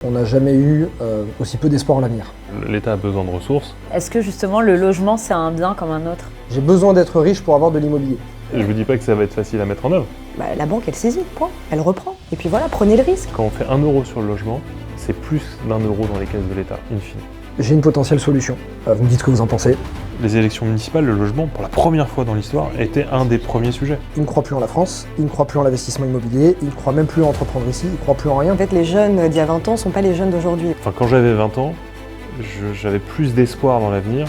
On n'a jamais eu aussi peu d'espoir en l'avenir. L'État a besoin de ressources. Est-ce que justement le logement c'est un bien comme un autre? J'ai besoin d'être riche pour avoir de l'immobilier. Je vous dis pas que ça va être facile à mettre en œuvre. La banque, elle saisit, point. Elle reprend. Et puis voilà, prenez le risque. Quand on fait 1 euro sur le logement, c'est plus d'1 euro dans les caisses de l'État, in fine. J'ai une potentielle solution. Vous me dites ce que vous en pensez. Les élections municipales, le logement, pour la première fois dans l'histoire, était un des premiers sujets. Ils ne croient plus en la France, ils ne croient plus en l'investissement immobilier, ils ne croient même plus en entreprendre ici, ils ne croient plus en rien. En fait, les jeunes d'il y a 20 ans ne sont pas les jeunes d'aujourd'hui. Enfin, quand j'avais 20 ans, j'avais plus d'espoir dans l'avenir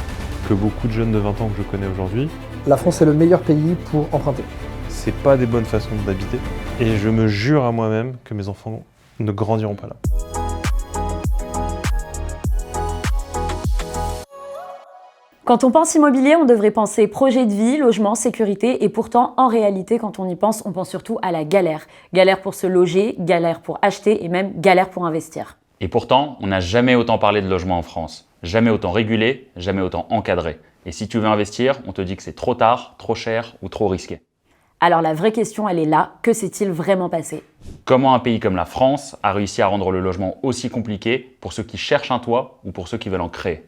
que beaucoup de jeunes de 20 ans que je connais aujourd'hui. La France est le meilleur pays pour emprunter. C'est pas des bonnes façons d'habiter. Et je me jure à moi-même que mes enfants ne grandiront pas là. Quand on pense immobilier, on devrait penser projet de vie, logement, sécurité, et pourtant, en réalité, quand on y pense, on pense surtout à la galère. Galère pour se loger, galère pour acheter et même galère pour investir. Et pourtant, on n'a jamais autant parlé de logement en France. Jamais autant régulé, jamais autant encadré. Et si tu veux investir, on te dit que c'est trop tard, trop cher ou trop risqué. Alors la vraie question, elle est là. Que s'est-il vraiment passé? Comment un pays comme la France a réussi à rendre le logement aussi compliqué pour ceux qui cherchent un toit ou pour ceux qui veulent en créer?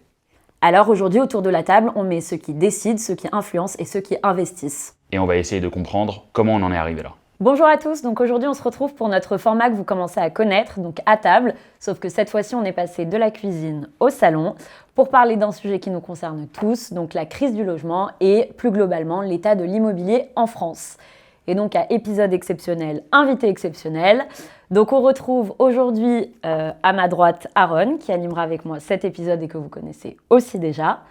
Alors aujourd'hui, autour de la table, on met ceux qui décident, ceux qui influencent et ceux qui investissent. Et on va essayer de comprendre comment on en est arrivé là. Bonjour à tous, donc aujourd'hui on se retrouve pour notre format que vous commencez à connaître, donc à table, sauf que cette fois-ci on est passé de la cuisine au salon pour parler d'un sujet qui nous concerne tous, donc la crise du logement et plus globalement l'état de l'immobilier en France. Et donc à épisode exceptionnel, invité exceptionnel. Donc on retrouve aujourd'hui à ma droite Aaron qui animera avec moi cet épisode et que vous connaissez aussi déjà.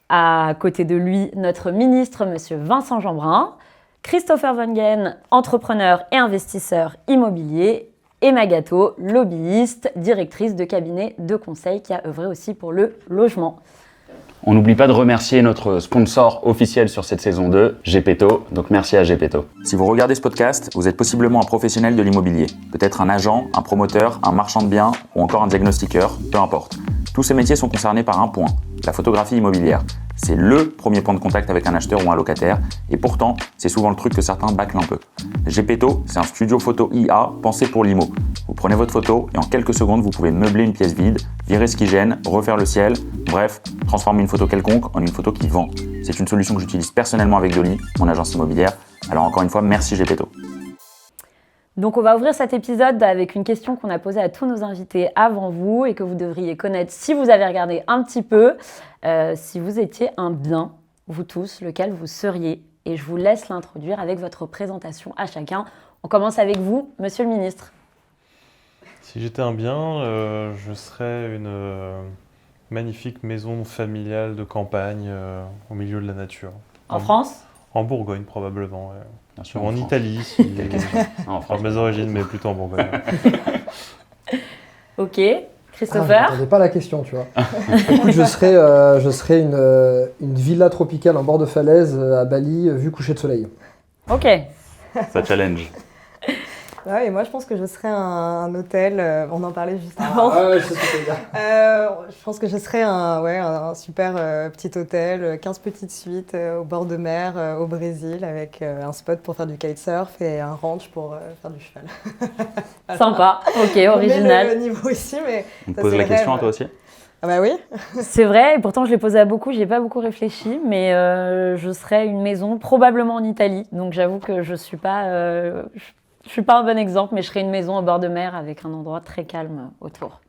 À côté de lui, notre ministre, monsieur Vincent Jeanbrun. Christopher Wengen, entrepreneur et investisseur immobilier, et Magato, lobbyiste, directrice de cabinet de conseil qui a œuvré aussi pour le logement. On n'oublie pas de remercier notre sponsor officiel sur cette saison 2, Gepetto, donc merci à Gepetto. Si vous regardez ce podcast, vous êtes possiblement un professionnel de l'immobilier, peut-être un agent, un promoteur, un marchand de biens ou encore un diagnostiqueur, peu importe. Tous ces métiers sont concernés par un point, la photographie immobilière. C'est le premier point de contact avec un acheteur ou un locataire, et pourtant, c'est souvent le truc que certains bâclent un peu. Gepetto, c'est un studio photo IA pensé pour l'IMO. Vous prenez votre photo et en quelques secondes, vous pouvez meubler une pièce vide, virer ce qui gêne, refaire le ciel, bref, transformer une photo quelconque en une photo qui vend. C'est une solution que j'utilise personnellement avec Dolly, mon agence immobilière. Alors encore une fois, merci Gepetto. Donc on va ouvrir cet épisode avec une question qu'on a posée à tous nos invités avant vous et que vous devriez connaître si vous avez regardé un petit peu. Si vous étiez un bien, vous tous, lequel vous seriez? Et je vous laisse l'introduire avec votre présentation à chacun. On commence avec vous, monsieur le ministre. Si j'étais un bien, je serais une magnifique maison familiale de campagne au milieu de la nature. En France? En Bourgogne probablement. Ouais. Bien sûr, En Italie, si en enfin, mes origines, mais plutôt en Bourgogne. Ok. Je Christopher? n'attendais pas la question, tu vois. Écoute, je serais une villa tropicale en bord de falaise à Bali, vue coucher de soleil. Ok. Ça challenge. Ouais, et moi, je pense que je serais un hôtel. On en parlait juste avant. Ah ouais, je sais ce que tu veux dire. Je pense que je serais un super petit hôtel, 15 petites suites au bord de mer au Brésil avec un spot pour faire du kitesurf et un ranch pour faire du cheval. Sympa. Ok, On original. met le niveau ici, mais On te ça, pose c'est la le question rêve. à toi aussi? Ah bah oui. C'est vrai, et pourtant je l'ai posé à beaucoup, j'y ai pas beaucoup réfléchi, mais je serais une maison probablement en Italie. Donc j'avoue que je suis pas un bon exemple, mais je serais une maison au bord de mer avec un endroit très calme autour.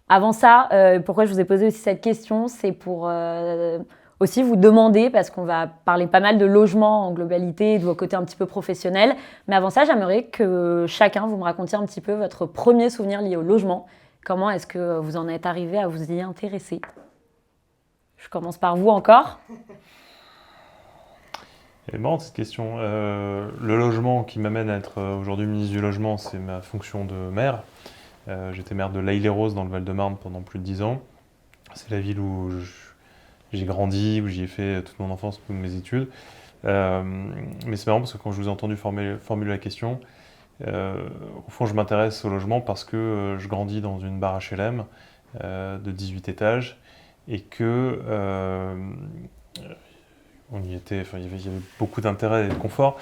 Avant ça, pourquoi je vous ai posé aussi cette question, c'est pour aussi vous demander, parce qu'on va parler pas mal de logement en globalité, de vos côtés un petit peu professionnels, mais avant ça, j'aimerais que chacun vous me racontiez un petit peu votre premier souvenir lié au logement. Comment est-ce que vous en êtes arrivé à vous y intéresser? Je commence par vous encore. Elle est marrante cette question. Le logement qui m'amène à être aujourd'hui ministre du Logement, c'est ma fonction de maire. J'étais maire de l'Haye-les-Roses dans le Val-de-Marne pendant plus de 10 ans. C'est la ville où j'ai grandi, où j'y ai fait toute mon enfance, toutes mes études. Mais c'est marrant parce que quand je vous ai entendu formuler la question, au fond je m'intéresse au logement parce que je grandis dans une barre HLM de 18 étages et que on y était, il y avait beaucoup d'intérêt et de confort,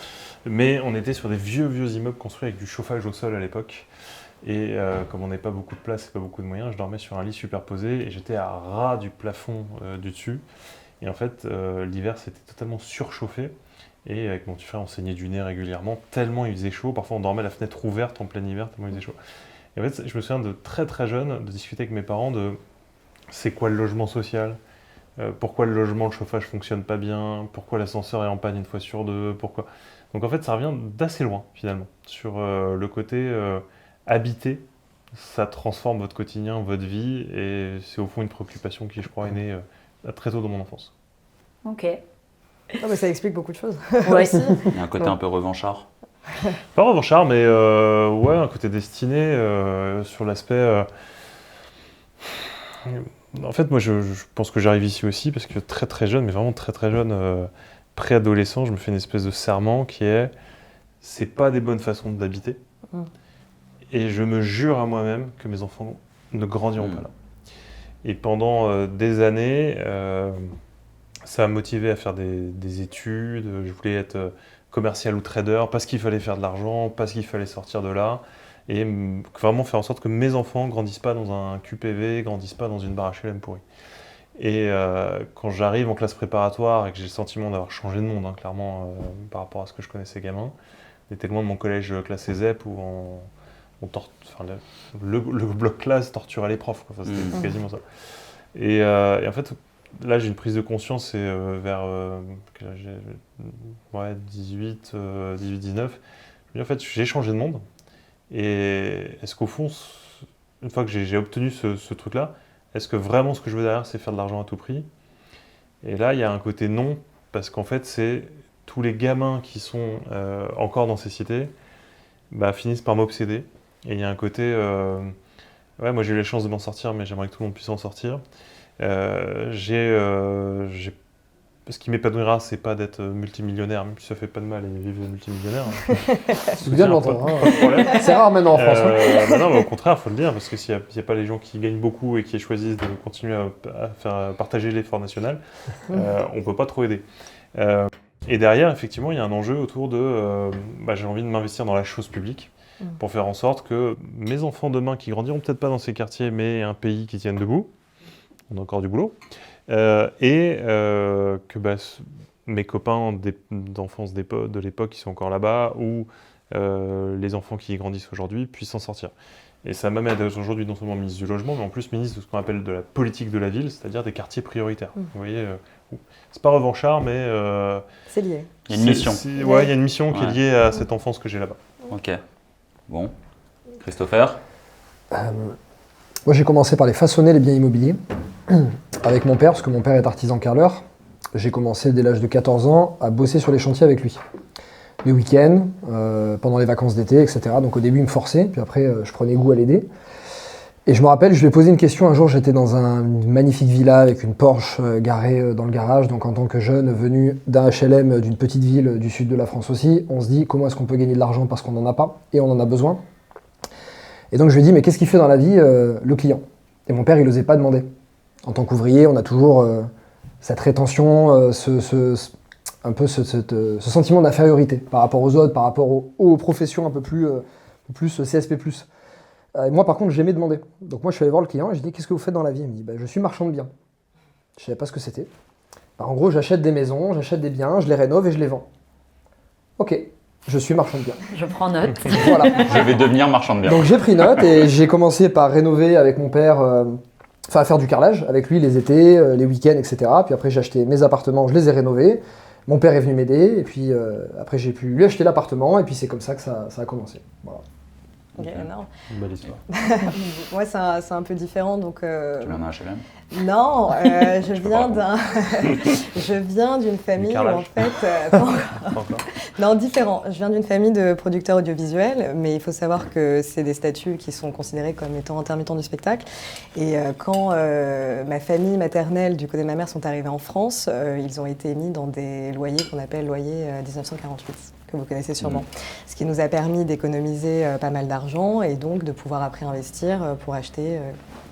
mais on était sur des vieux immeubles construits avec du chauffage au sol à l'époque. Et comme on n'avait pas beaucoup de place et pas beaucoup de moyens, je dormais sur un lit superposé et j'étais à ras du plafond du dessus. Et en fait, l'hiver, c'était totalement surchauffé. Et avec mon petit frère, on saignait du nez régulièrement, tellement il faisait chaud. Parfois, on dormait la fenêtre ouverte en plein hiver, tellement il faisait chaud. Et en fait, je me souviens de très très jeune, de discuter avec mes parents de c'est quoi le logement social, pourquoi le logement, le chauffage fonctionne pas bien, pourquoi l'ascenseur est en panne une fois sur deux, pourquoi. Donc en fait, ça revient d'assez loin finalement, sur le côté habiter, ça transforme votre quotidien, votre vie, et c'est au fond une préoccupation qui, je crois, est née très tôt dans mon enfance. Ok. Non, mais ça explique beaucoup de choses. Ouais. Aussi. Il y a un côté un peu revanchard. Pas revanchard, mais ouais, un côté destiné sur l'aspect. En fait, moi, je pense que j'arrive ici aussi parce que très très jeune, mais vraiment très très jeune, préadolescent, je me fais une espèce de serment qui est c'est pas des bonnes façons d'habiter. Et je me jure à moi-même que mes enfants ne grandiront pas là. Et pendant des années, ça m'a motivé à faire des études. Je voulais être commercial ou trader parce qu'il fallait faire de l'argent, parce qu'il fallait sortir de là. Et vraiment faire en sorte que mes enfants ne grandissent pas dans un QPV, ne grandissent pas dans une barre HLM pourrie. Et quand j'arrive en classe préparatoire et que j'ai le sentiment d'avoir changé de monde, clairement, par rapport à ce que je connaissais gamin, j'étais loin de mon collège classé ZEP où le bloc classe torturait les profs. Enfin, c'était quasiment ça. Et en fait, là, j'ai une prise de conscience, c'est vers 18, 19. Je me dis, en fait, j'ai changé de monde. Et est-ce qu'au fond, une fois que j'ai obtenu ce truc-là, est-ce que vraiment ce que je veux derrière, c'est faire de l'argent à tout prix? Et là, il y a un côté non, parce qu'en fait, c'est tous les gamins qui sont encore dans ces cités finissent par m'obséder. Et il y a un côté... ouais, moi, j'ai eu la chance de m'en sortir, mais j'aimerais que tout le monde puisse en sortir. Ce qui m'épanouira, c'est pas d'être multimillionnaire, même si ça fait pas de mal et vivre multimillionnaire. C'est bien de l'entendre. C'est rare maintenant en France. Non, mais au contraire, il faut le dire, parce que s'il n'y a pas les gens qui gagnent beaucoup et qui choisissent de continuer à faire partager l'effort national, on ne peut pas trop aider. Et derrière, effectivement, il y a un enjeu autour de j'ai envie de m'investir dans la chose publique pour faire en sorte que mes enfants demain, qui grandiront peut-être pas dans ces quartiers, mais un pays qui tienne debout, on a encore du boulot, que mes copains d'enfance de l'époque qui sont encore là-bas, ou les enfants qui y grandissent aujourd'hui, puissent s'en sortir. Et ça m'amène à être aujourd'hui non seulement ministre du logement, mais en plus ministre de ce qu'on appelle de la politique de la ville, c'est-à-dire des quartiers prioritaires. Vous voyez, c'est pas revanchard, mais... c'est lié. Il y a une mission. Ouais, il y a une mission qui est liée à cette enfance que j'ai là-bas. Ok. Bon. Christopher? Moi, j'ai commencé par les façonner, les biens immobiliers, avec mon père, parce que mon père est artisan carreleur. J'ai commencé dès l'âge de 14 ans à bosser sur les chantiers avec lui. Les week-ends, pendant les vacances d'été, etc. Donc au début, il me forçait, puis après, je prenais goût à l'aider. Et je me rappelle, je lui ai posé une question. Un jour, j'étais dans une magnifique villa avec une Porsche garée dans le garage. Donc en tant que jeune venu d'un HLM d'une petite ville du sud de la France aussi, on se dit comment est-ce qu'on peut gagner de l'argent parce qu'on n'en a pas et on en a besoin. Et donc je lui ai dit, mais qu'est-ce qu'il fait dans la vie le client? Et mon père, il n'osait pas demander. En tant qu'ouvrier, on a toujours cette rétention, ce sentiment d'infériorité par rapport aux autres, par rapport aux professions un peu plus CSP+. Et moi, par contre, j'aimais demander. Donc moi, je suis allé voir le client et je lui ai dit, qu'est-ce que vous faites dans la vie? Il me dit, je suis marchand de biens. Je ne savais pas ce que c'était. En gros, j'achète des maisons, j'achète des biens, je les rénove et je les vends. Ok, je suis marchand de biens. Je prends note. Voilà. Je vais devenir marchand de biens. Donc j'ai pris note et j'ai commencé par rénover avec mon père, à faire du carrelage avec lui les étés, les week-ends, etc. Puis après, j'ai acheté mes appartements, je les ai rénovés. Mon père est venu m'aider et puis après, j'ai pu lui acheter l'appartement et puis c'est comme ça que ça a commencé. Voilà. Ok, énorme. Une belle histoire. Moi, c'est un peu différent. Donc, Tu viens d'un HLM? non, je viens d'une famille où, en fait... non, différent. Je viens d'une famille de producteurs audiovisuels, mais il faut savoir que c'est des statuts qui sont considérés comme étant intermittents du spectacle. Et quand ma famille maternelle, du côté de ma mère, sont arrivés en France, ils ont été mis dans des loyers qu'on appelle loyers 1948. Que vous connaissez sûrement. Ce qui nous a permis d'économiser pas mal d'argent et donc de pouvoir après investir pour acheter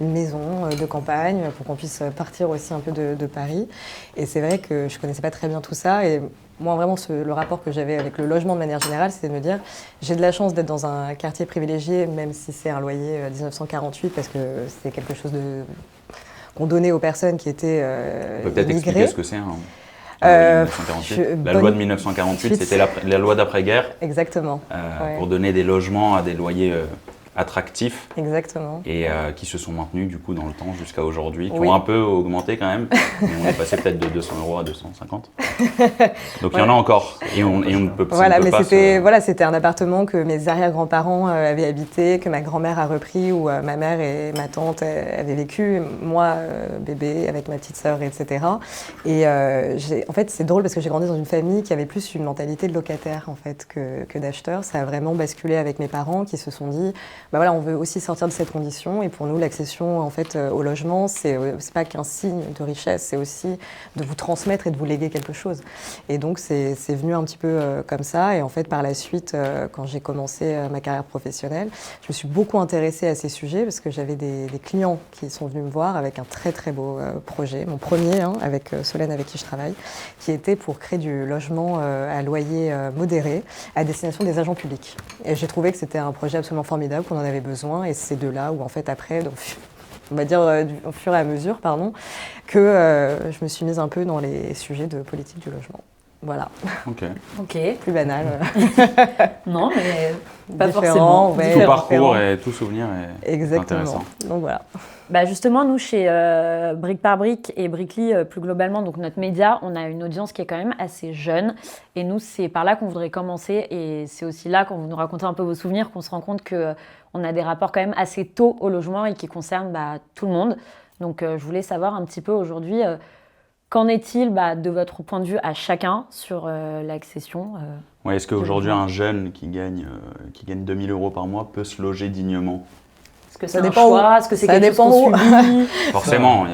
une maison de campagne, pour qu'on puisse partir aussi un peu de Paris. Et c'est vrai que je ne connaissais pas très bien tout ça et moi, vraiment, le rapport que j'avais avec le logement de manière générale, c'était de me dire, j'ai de la chance d'être dans un quartier privilégié, même si c'est un loyer 1948, parce que c'est quelque chose qu'on donnait aux personnes qui étaient On peut peut-être expliquer ce que c'est. La loi de 1948, c'était la loi d'après-guerre. Exactement. Pour donner des logements à des loyers attractifs. Exactement. Et qui se sont maintenus du coup dans le temps jusqu'à aujourd'hui, qui ont un peu augmenté quand même. Mais on est passé peut-être de 200 € à 250. Donc il y en a encore. Et on ne peut pas. Voilà, mais c'était un appartement que mes arrière-grands-parents avaient habité, que ma grand-mère a repris, où ma mère et ma tante avaient vécu, moi bébé avec ma petite sœur, etc. Et en fait, c'est drôle parce que j'ai grandi dans une famille qui avait plus une mentalité de locataire en fait que d'acheteur. Ça a vraiment basculé avec mes parents qui se sont dit, on veut aussi sortir de cette condition. Et pour nous, l'accession en fait au logement, c'est pas qu'un signe de richesse, c'est aussi de vous transmettre et de vous léguer quelque chose. Et donc c'est venu un petit peu comme ça. Et en fait, par la suite, quand j'ai commencé ma carrière professionnelle, je me suis beaucoup intéressée à ces sujets parce que j'avais des clients qui sont venus me voir avec un très très beau projet, mon premier, avec Solène avec qui je travaille, qui était pour créer du logement à loyer modéré à destination des agents publics. Et j'ai trouvé que c'était un projet absolument formidable, qu'on en avait besoin. Et c'est de là où en fait après, donc, on va dire au fur et à mesure, que je me suis mise un peu dans les sujets de politique du logement. Voilà. Ok. Plus banal. Non, mais pas différent, forcément. Tout parcours et tout souvenir est Exactement. intéressant. Donc voilà. Justement, nous, chez Brique par Brique et Brickly, plus globalement, donc notre média, on a une audience qui est quand même assez jeune. Et nous, c'est par là qu'on voudrait commencer. Et c'est aussi là, quand vous nous racontez un peu vos souvenirs, qu'on se rend compte qu'on a des rapports quand même assez tôt au logement et qui concernent tout le monde. Donc, je voulais savoir un petit peu aujourd'hui, qu'en est-il de votre point de vue à chacun sur l'accession Est-ce qu'aujourd'hui, un jeune qui gagne 2 000 € par mois peut se loger dignement ? Est-ce que c'est un choix ? Est-ce que c'est quelque chose qu'on subit ? Forcément.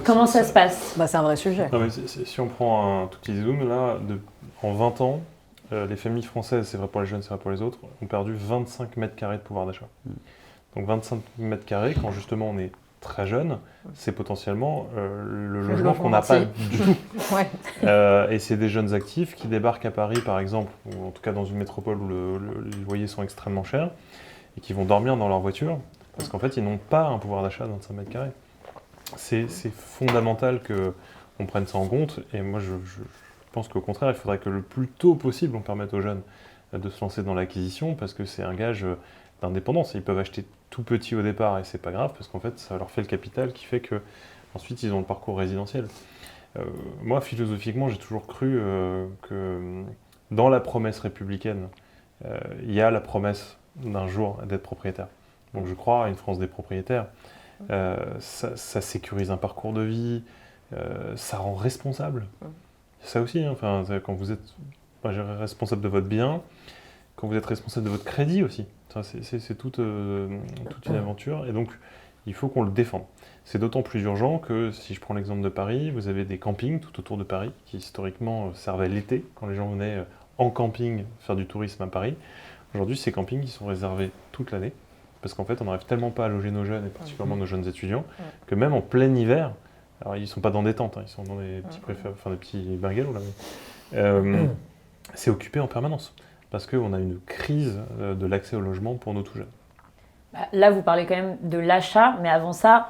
Comment ça se passe ? C'est un vrai sujet. Non, mais si on prend un tout petit zoom, là, en 20 ans, les familles françaises, c'est vrai pour les jeunes, c'est vrai pour les autres, ont perdu 25 mètres carrés de pouvoir d'achat. Donc 25 mètres carrés, quand justement on est très jeune, c'est potentiellement le logement qu'on n'a pas du tout. Et c'est des jeunes actifs qui débarquent à Paris, par exemple, ou en tout cas dans une métropole où les loyers sont extrêmement chers, et qui vont dormir dans leur voiture, parce qu'en fait, ils n'ont pas un pouvoir d'achat de 25 mètres carrés. C'est fondamental qu'on prenne ça en compte, et moi je pense qu'au contraire, il faudrait que le plus tôt possible, on permette aux jeunes de se lancer dans l'acquisition, parce que c'est un gage d'indépendance. Ils peuvent acheter tout petit au départ, et c'est pas grave, parce qu'en fait, ça leur fait le capital qui fait qu'ensuite, ils ont le parcours résidentiel. Moi, philosophiquement, j'ai toujours cru que dans la promesse républicaine, il y a la promesse d'un jour d'être propriétaire. Donc je crois à une France des propriétaires. Ça sécurise un parcours de vie, ça rend responsable. Ça aussi, quand vous êtes responsable de votre bien, quand vous êtes responsable de votre crédit aussi. C'est toute une aventure, et donc il faut qu'on le défende. C'est d'autant plus urgent que, si je prends l'exemple de Paris, vous avez des campings tout autour de Paris qui historiquement servaient l'été, quand les gens venaient en camping faire du tourisme à Paris. Aujourd'hui, ces campings ils sont réservés toute l'année, parce qu'en fait, on n'arrive tellement pas à loger nos jeunes, et particulièrement nos jeunes étudiants, que même en plein hiver, alors ils ne sont pas dans des tentes, ils sont dans des petits bungalows, là, c'est occupé en permanence, parce qu'on a une crise de l'accès au logement pour nos tout jeunes. Là, vous parlez quand même de l'achat, mais avant ça,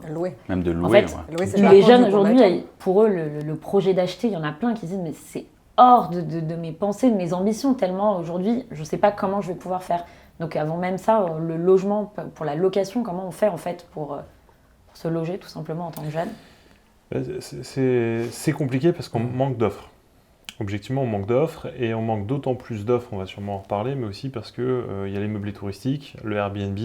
louer. Même de louer. En fait, les jeunes aujourd'hui, pour eux, le projet d'acheter, il y en a plein qui disent mais c'est hors de mes pensées, de mes ambitions, tellement aujourd'hui, je ne sais pas comment je vais pouvoir faire. Donc avant même ça, le logement, pour la location, comment on fait en fait pour se loger tout simplement en tant que jeune ? C'est compliqué parce qu'on manque d'offres. Objectivement, on manque d'offres, et on manque d'autant plus d'offres, on va sûrement en reparler, mais aussi parce qu'il y a l'immobilier touristique, le Airbnb,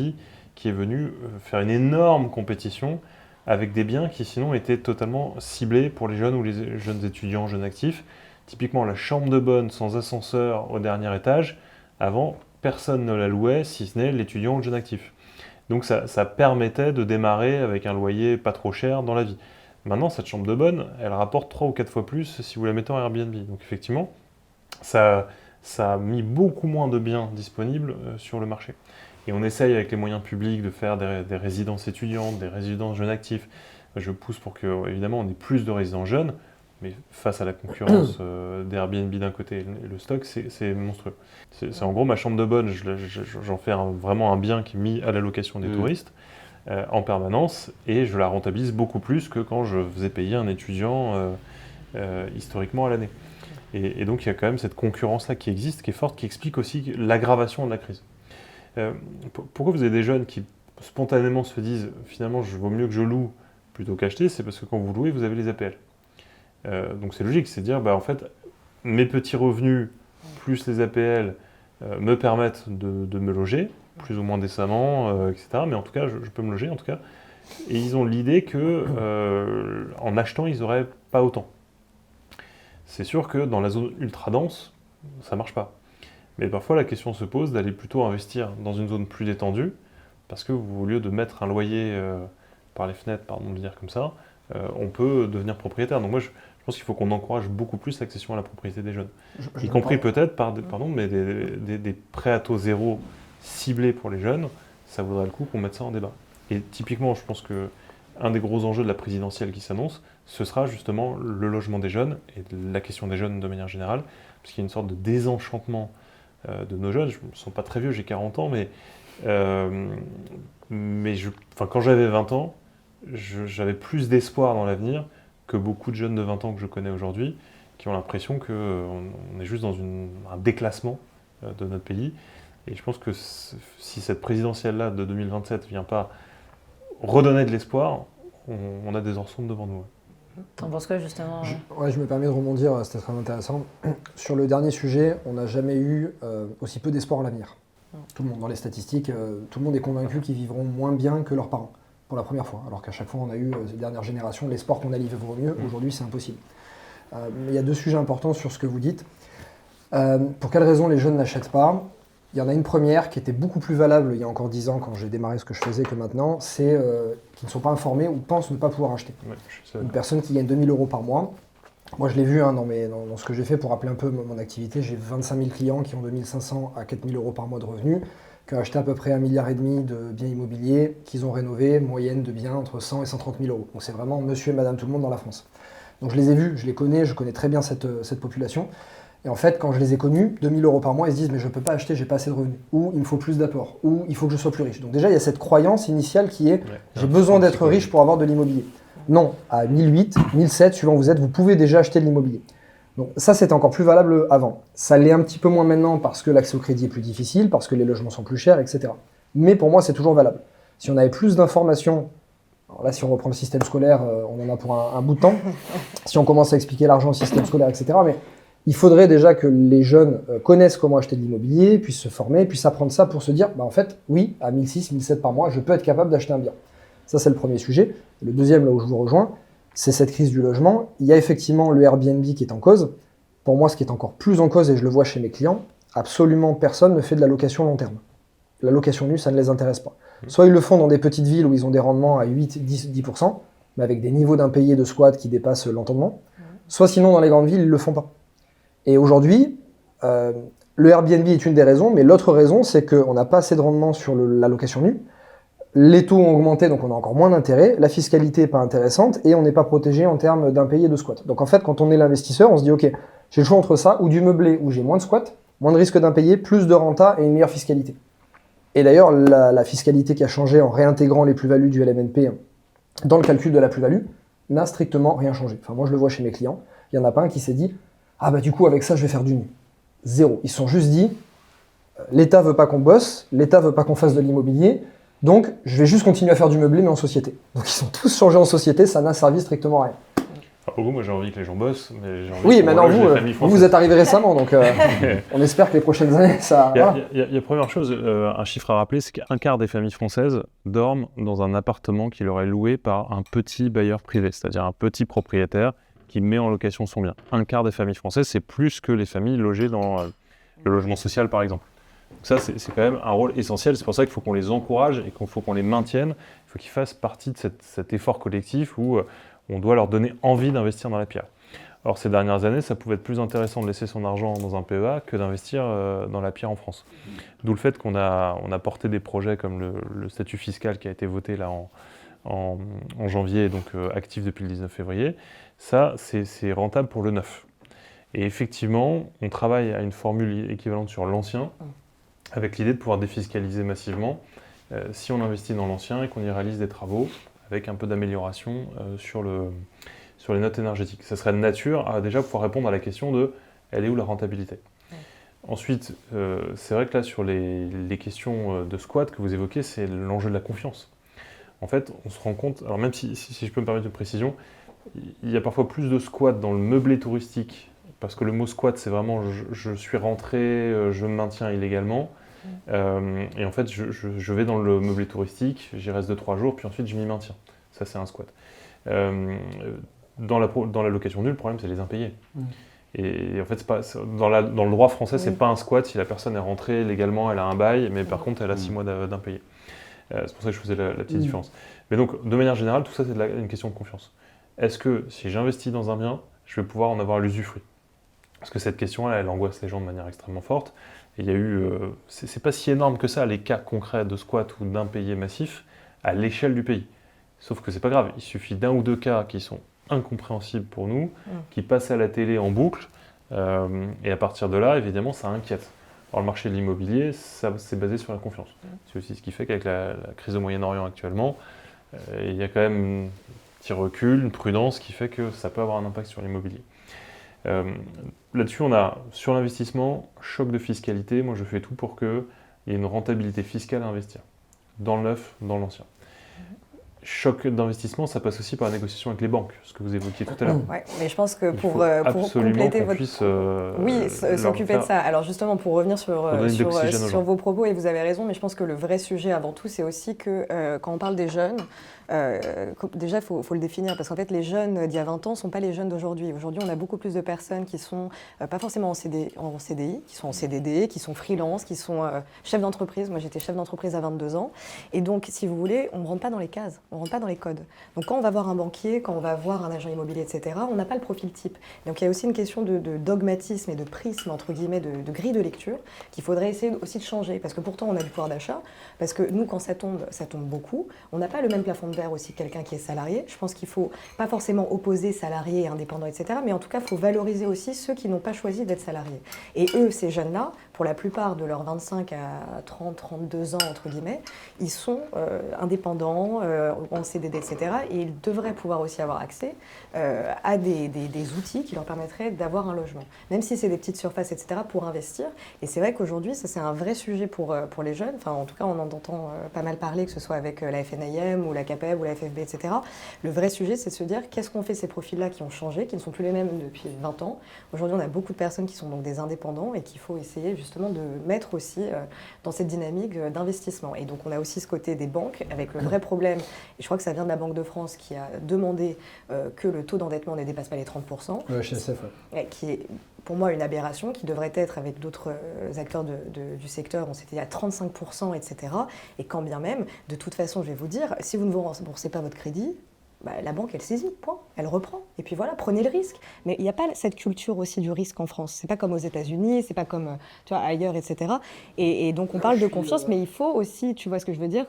qui est venu faire une énorme compétition avec des biens qui sinon étaient totalement ciblés pour les jeunes ou les jeunes étudiants, jeunes actifs. Typiquement, la chambre de bonne sans ascenseur au dernier étage, avant, personne ne la louait, si ce n'est l'étudiant ou le jeune actif. Donc ça permettait de démarrer avec un loyer pas trop cher dans la vie. Maintenant, cette chambre de bonne, elle rapporte 3 ou 4 fois plus si vous la mettez en Airbnb. Donc effectivement, ça a mis beaucoup moins de biens disponibles sur le marché. Et on essaye avec les moyens publics de faire des résidences étudiantes, des résidences jeunes actifs. Je pousse pour que, évidemment, on ait plus de résidents jeunes, mais face à la concurrence d'Airbnb d'un côté et le stock, c'est monstrueux. C'est en gros ma chambre de bonne, j'en fais vraiment un bien qui est mis à la location des touristes en permanence, et je la rentabilise beaucoup plus que quand je faisais payer un étudiant historiquement à l'année. Et donc il y a quand même cette concurrence-là qui existe, qui est forte, qui explique aussi l'aggravation de la crise. Pourquoi vous avez des jeunes qui spontanément se disent finalement je vaut mieux que je loue plutôt qu'acheter? C'est parce que quand vous louez, vous avez les APL. Donc c'est logique, c'est de dire en fait mes petits revenus plus les APL me permettent de me loger, plus ou moins décemment, etc. Mais en tout cas, je peux me loger en tout cas. Et ils ont l'idée que en achetant, ils n'auraient pas autant. C'est sûr que dans la zone ultra dense, ça marche pas. Mais parfois la question se pose d'aller plutôt investir dans une zone plus détendue, parce que au lieu de mettre un loyer par les fenêtres, pardon de le dire comme ça, on peut devenir propriétaire. Donc moi je pense qu'il faut qu'on encourage beaucoup plus l'accession à la propriété des jeunes. Y compris peut-être par des prêts à taux zéro ciblés pour les jeunes, ça vaudrait le coup qu'on mette ça en débat. Et typiquement, je pense que un des gros enjeux de la présidentielle qui s'annonce, ce sera justement le logement des jeunes et la question des jeunes de manière générale, parce qu'il y a une sorte de désenchantement de nos jeunes. Je ne me sens pas très vieux, j'ai 40 ans, mais quand j'avais 20 ans, j'avais plus d'espoir dans l'avenir que beaucoup de jeunes de 20 ans que je connais aujourd'hui, qui ont l'impression qu'on est juste dans un déclassement de notre pays. Et je pense que si cette présidentielle-là de 2027 ne vient pas redonner de l'espoir, on a des heures sombres devant nous. T'en penses quoi justement? Je me permets de rebondir, c'était très intéressant. Sur le dernier sujet, on n'a jamais eu aussi peu d'espoir en l'avenir. Tout le monde, dans les statistiques, tout le monde est convaincu qu'ils vivront moins bien que leurs parents, pour la première fois. Alors qu'à chaque fois, on a eu, ces dernières générations, l'espoir qu'on allait vivre mieux. Aujourd'hui, c'est impossible. Mais il y a deux sujets importants sur ce que vous dites. Pour quelles raisons les jeunes n'achètent pas? Il y en a une première qui était beaucoup plus valable il y a encore 10 ans quand j'ai démarré ce que je faisais que maintenant, c'est qu'ils ne sont pas informés ou pensent ne pas pouvoir acheter. Une personne qui gagne 2000 € par mois, moi je l'ai vu dans ce que j'ai fait pour rappeler un peu mon activité, j'ai 25 000 clients qui ont 2500 à 4000 € par mois de revenus, qui ont acheté à peu près 1,5 milliard de biens immobiliers, qu'ils ont rénové, moyenne de biens entre 100 et 130 000 €. Donc c'est vraiment monsieur et madame tout le monde dans la France. Donc je les ai vus, je les connais, je connais très bien cette population. Et en fait, quand je les ai connus, 2000 € par mois, ils se disent « mais je ne peux pas acheter, j'ai pas assez de revenus » ou « il me faut plus d'apport » ou « il faut que je sois plus riche ». Donc déjà, il y a cette croyance initiale qui est « j'ai besoin d'être riche pour avoir de l'immobilier ». Non, à 1008, 1007, suivant où vous êtes, vous pouvez déjà acheter de l'immobilier. Donc ça, c'était encore plus valable avant. Ça l'est un petit peu moins maintenant parce que l'accès au crédit est plus difficile, parce que les logements sont plus chers, etc. Mais pour moi, c'est toujours valable. Si on avait plus d'informations, alors là, si on reprend le système scolaire, on en a pour un bout de temps, si on commence à expliquer l'argent au système scolaire, etc., mais il faudrait déjà que les jeunes connaissent comment acheter de l'immobilier, puissent se former, puissent apprendre ça pour se dire, en fait, oui, à 1006, 1007 par mois, je peux être capable d'acheter un bien. Ça, c'est le premier sujet. Le deuxième, là où je vous rejoins, c'est cette crise du logement. Il y a effectivement le Airbnb qui est en cause. Pour moi, ce qui est encore plus en cause, et je le vois chez mes clients, absolument personne ne fait de la location long terme. La location nue, ça ne les intéresse pas. Soit ils le font dans des petites villes où ils ont des rendements à 8, 10%, mais avec des niveaux d'impayés de squat qui dépassent l'entendement, soit sinon dans les grandes villes, ils ne le font pas. Et aujourd'hui, le Airbnb est une des raisons, mais l'autre raison, c'est qu'on n'a pas assez de rendement sur la location nue. Les taux ont augmenté, donc on a encore moins d'intérêt. La fiscalité n'est pas intéressante et on n'est pas protégé en termes d'impayés de squat. Donc en fait, quand on est l'investisseur, on se dit, OK, j'ai le choix entre ça ou du meublé où j'ai moins de squat, moins de risque d'impayés, plus de renta et une meilleure fiscalité. Et d'ailleurs, la fiscalité qui a changé en réintégrant les plus-values du LMNP dans le calcul de la plus-value n'a strictement rien changé. Enfin, moi, je le vois chez mes clients. Il n'y en a pas un qui s'est dit, ah bah du coup, avec ça, je vais faire du nu. Zéro. Ils se sont juste dit, l'État veut pas qu'on bosse, l'État veut pas qu'on fasse de l'immobilier, donc je vais juste continuer à faire du meublé, mais en société. Donc ils sont tous changés en société, ça n'a servi strictement à rien. Au bout, moi j'ai envie que les gens bossent, mais j'ai envie oui, maintenant vous êtes arrivé récemment, donc on espère que les prochaines années, ça... Il y a première chose, un chiffre à rappeler, c'est qu'un quart des familles françaises dorment dans un appartement qui leur est loué par un petit bailleur privé, c'est-à-dire un petit propriétaire qui met en location son bien. Un quart des familles françaises, c'est plus que les familles logées dans le logement social, par exemple. Donc ça, c'est quand même un rôle essentiel. C'est pour ça qu'il faut qu'on les encourage et qu'il faut qu'on les maintienne. Il faut qu'ils fassent partie de cet effort collectif où on doit leur donner envie d'investir dans la pierre. Or, ces dernières années, ça pouvait être plus intéressant de laisser son argent dans un PEA que d'investir dans la pierre en France. D'où le fait qu'on a porté des projets comme le statut fiscal qui a été voté là en janvier, donc actif depuis le 19 février, ça, c'est rentable pour le neuf. Et effectivement, on travaille à une formule équivalente sur l'ancien, avec l'idée de pouvoir défiscaliser massivement si on investit dans l'ancien et qu'on y réalise des travaux avec un peu d'amélioration sur les notes énergétiques. Ça serait de nature à déjà pouvoir répondre à la question de elle est où la rentabilité. Ensuite, c'est vrai que là, sur les questions de squat que vous évoquez, c'est l'enjeu de la confiance. En fait, on se rend compte, alors même si je peux me permettre une précision, il y a parfois plus de squats dans le meublé touristique, parce que le mot squat, c'est vraiment je suis rentré, je me maintiens illégalement. Et en fait, je vais dans le meublé touristique, j'y reste 2-3 jours, puis ensuite je m'y maintiens. Ça, c'est un squat. Dans la location nulle, le problème, c'est les impayés. Et en fait, dans le droit français, c'est pas un squat si la personne est rentrée légalement, elle a un bail, mais par contre, elle a 6 mois d'impayés. C'est pour ça que je faisais la petite différence. Mais donc, de manière générale, tout ça, c'est une question de confiance. Est-ce que si j'investis dans un bien, je vais pouvoir en avoir l'usufruit? Parce que cette question-là, elle angoisse les gens de manière extrêmement forte. Et il y a eu, c'est pas si énorme que ça, les cas concrets de squat ou d'impayés massifs à l'échelle du pays. Sauf que c'est pas grave, il suffit d'un ou deux cas qui sont incompréhensibles pour nous, qui passent à la télé en boucle, et à partir de là, évidemment, ça inquiète. Alors le marché de l'immobilier, c'est basé sur la confiance. C'est aussi ce qui fait qu'avec la crise au Moyen-Orient actuellement, il y a quand même un petit recul, une prudence qui fait que ça peut avoir un impact sur l'immobilier. Là-dessus, on a, sur l'investissement, choc de fiscalité. Moi, je fais tout pour qu'il y ait une rentabilité fiscale à investir, dans le neuf, dans l'ancien. Choc d'investissement, ça passe aussi par la négociation avec les banques, ce que vous évoquiez tout à l'heure. Ouais, mais je pense que pour compléter votre... Oui, s'occuper de ça. Alors justement, pour revenir sur vos propos, et vous avez raison, mais je pense que le vrai sujet avant tout, c'est aussi que quand on parle des jeunes, déjà, il faut le définir, parce qu'en fait, les jeunes d'il y a 20 ans ne sont pas les jeunes d'aujourd'hui. Aujourd'hui, on a beaucoup plus de personnes qui sont pas forcément en CDI, qui sont en CDD, qui sont freelance, qui sont chefs d'entreprise. Moi, j'étais chef d'entreprise à 22 ans. Et donc, si vous voulez, on ne rentre pas dans les cases, on ne rentre pas dans les codes. Donc, quand on va voir un banquier, quand on va voir un agent immobilier, etc., on n'a pas le profil type. Donc, il y a aussi une question de dogmatisme et de prisme, entre guillemets, de grille de lecture, qu'il faudrait essayer aussi de changer. Parce que pourtant, on a du pouvoir d'achat. Parce que nous, quand ça tombe beaucoup. On n'a pas le même plafond de verre aussi que quelqu'un qui est salarié. Je pense qu'il ne faut pas forcément opposer salariés et indépendants, etc. Mais en tout cas, il faut valoriser aussi ceux qui n'ont pas choisi d'être salariés. Et eux, ces jeunes-là, pour la plupart de leurs 25 à 30, 32 ans, entre guillemets, ils sont indépendants, en CDD, etc. Et ils devraient pouvoir aussi avoir accès à des outils qui leur permettraient d'avoir un logement. Même si c'est des petites surfaces, etc., pour investir. Et c'est vrai qu'aujourd'hui, ça c'est un vrai sujet pour les jeunes. Enfin, en tout cas, on en entend pas mal parler, que ce soit avec la FNIM ou la CAPEB ou la FFB, etc. Le vrai sujet, c'est de se dire qu'est-ce qu'on fait ces profils-là qui ont changé, qui ne sont plus les mêmes depuis 20 ans. Aujourd'hui, on a beaucoup de personnes qui sont donc des indépendants et qu'il faut essayer justement de mettre aussi dans cette dynamique d'investissement. Et donc, on a aussi ce côté des banques avec le vrai problème, et je crois que ça vient de la Banque de France qui a demandé que le taux d'endettement ne dépasse pas les 30%. HSF, ouais. Qui est pour moi une aberration, qui devrait être avec d'autres acteurs du secteur, on s'était à 35%, etc. Et quand bien même, de toute façon, je vais vous dire, si vous ne vous remboursez pas votre crédit, la banque, elle saisit, point. Elle reprend. Et puis voilà, prenez le risque. Mais il n'y a pas cette culture aussi du risque en France. C'est pas comme aux États-Unis, c'est pas comme ailleurs, etc. Et donc on parle de confiance, mais il faut aussi, tu vois ce que je veux dire,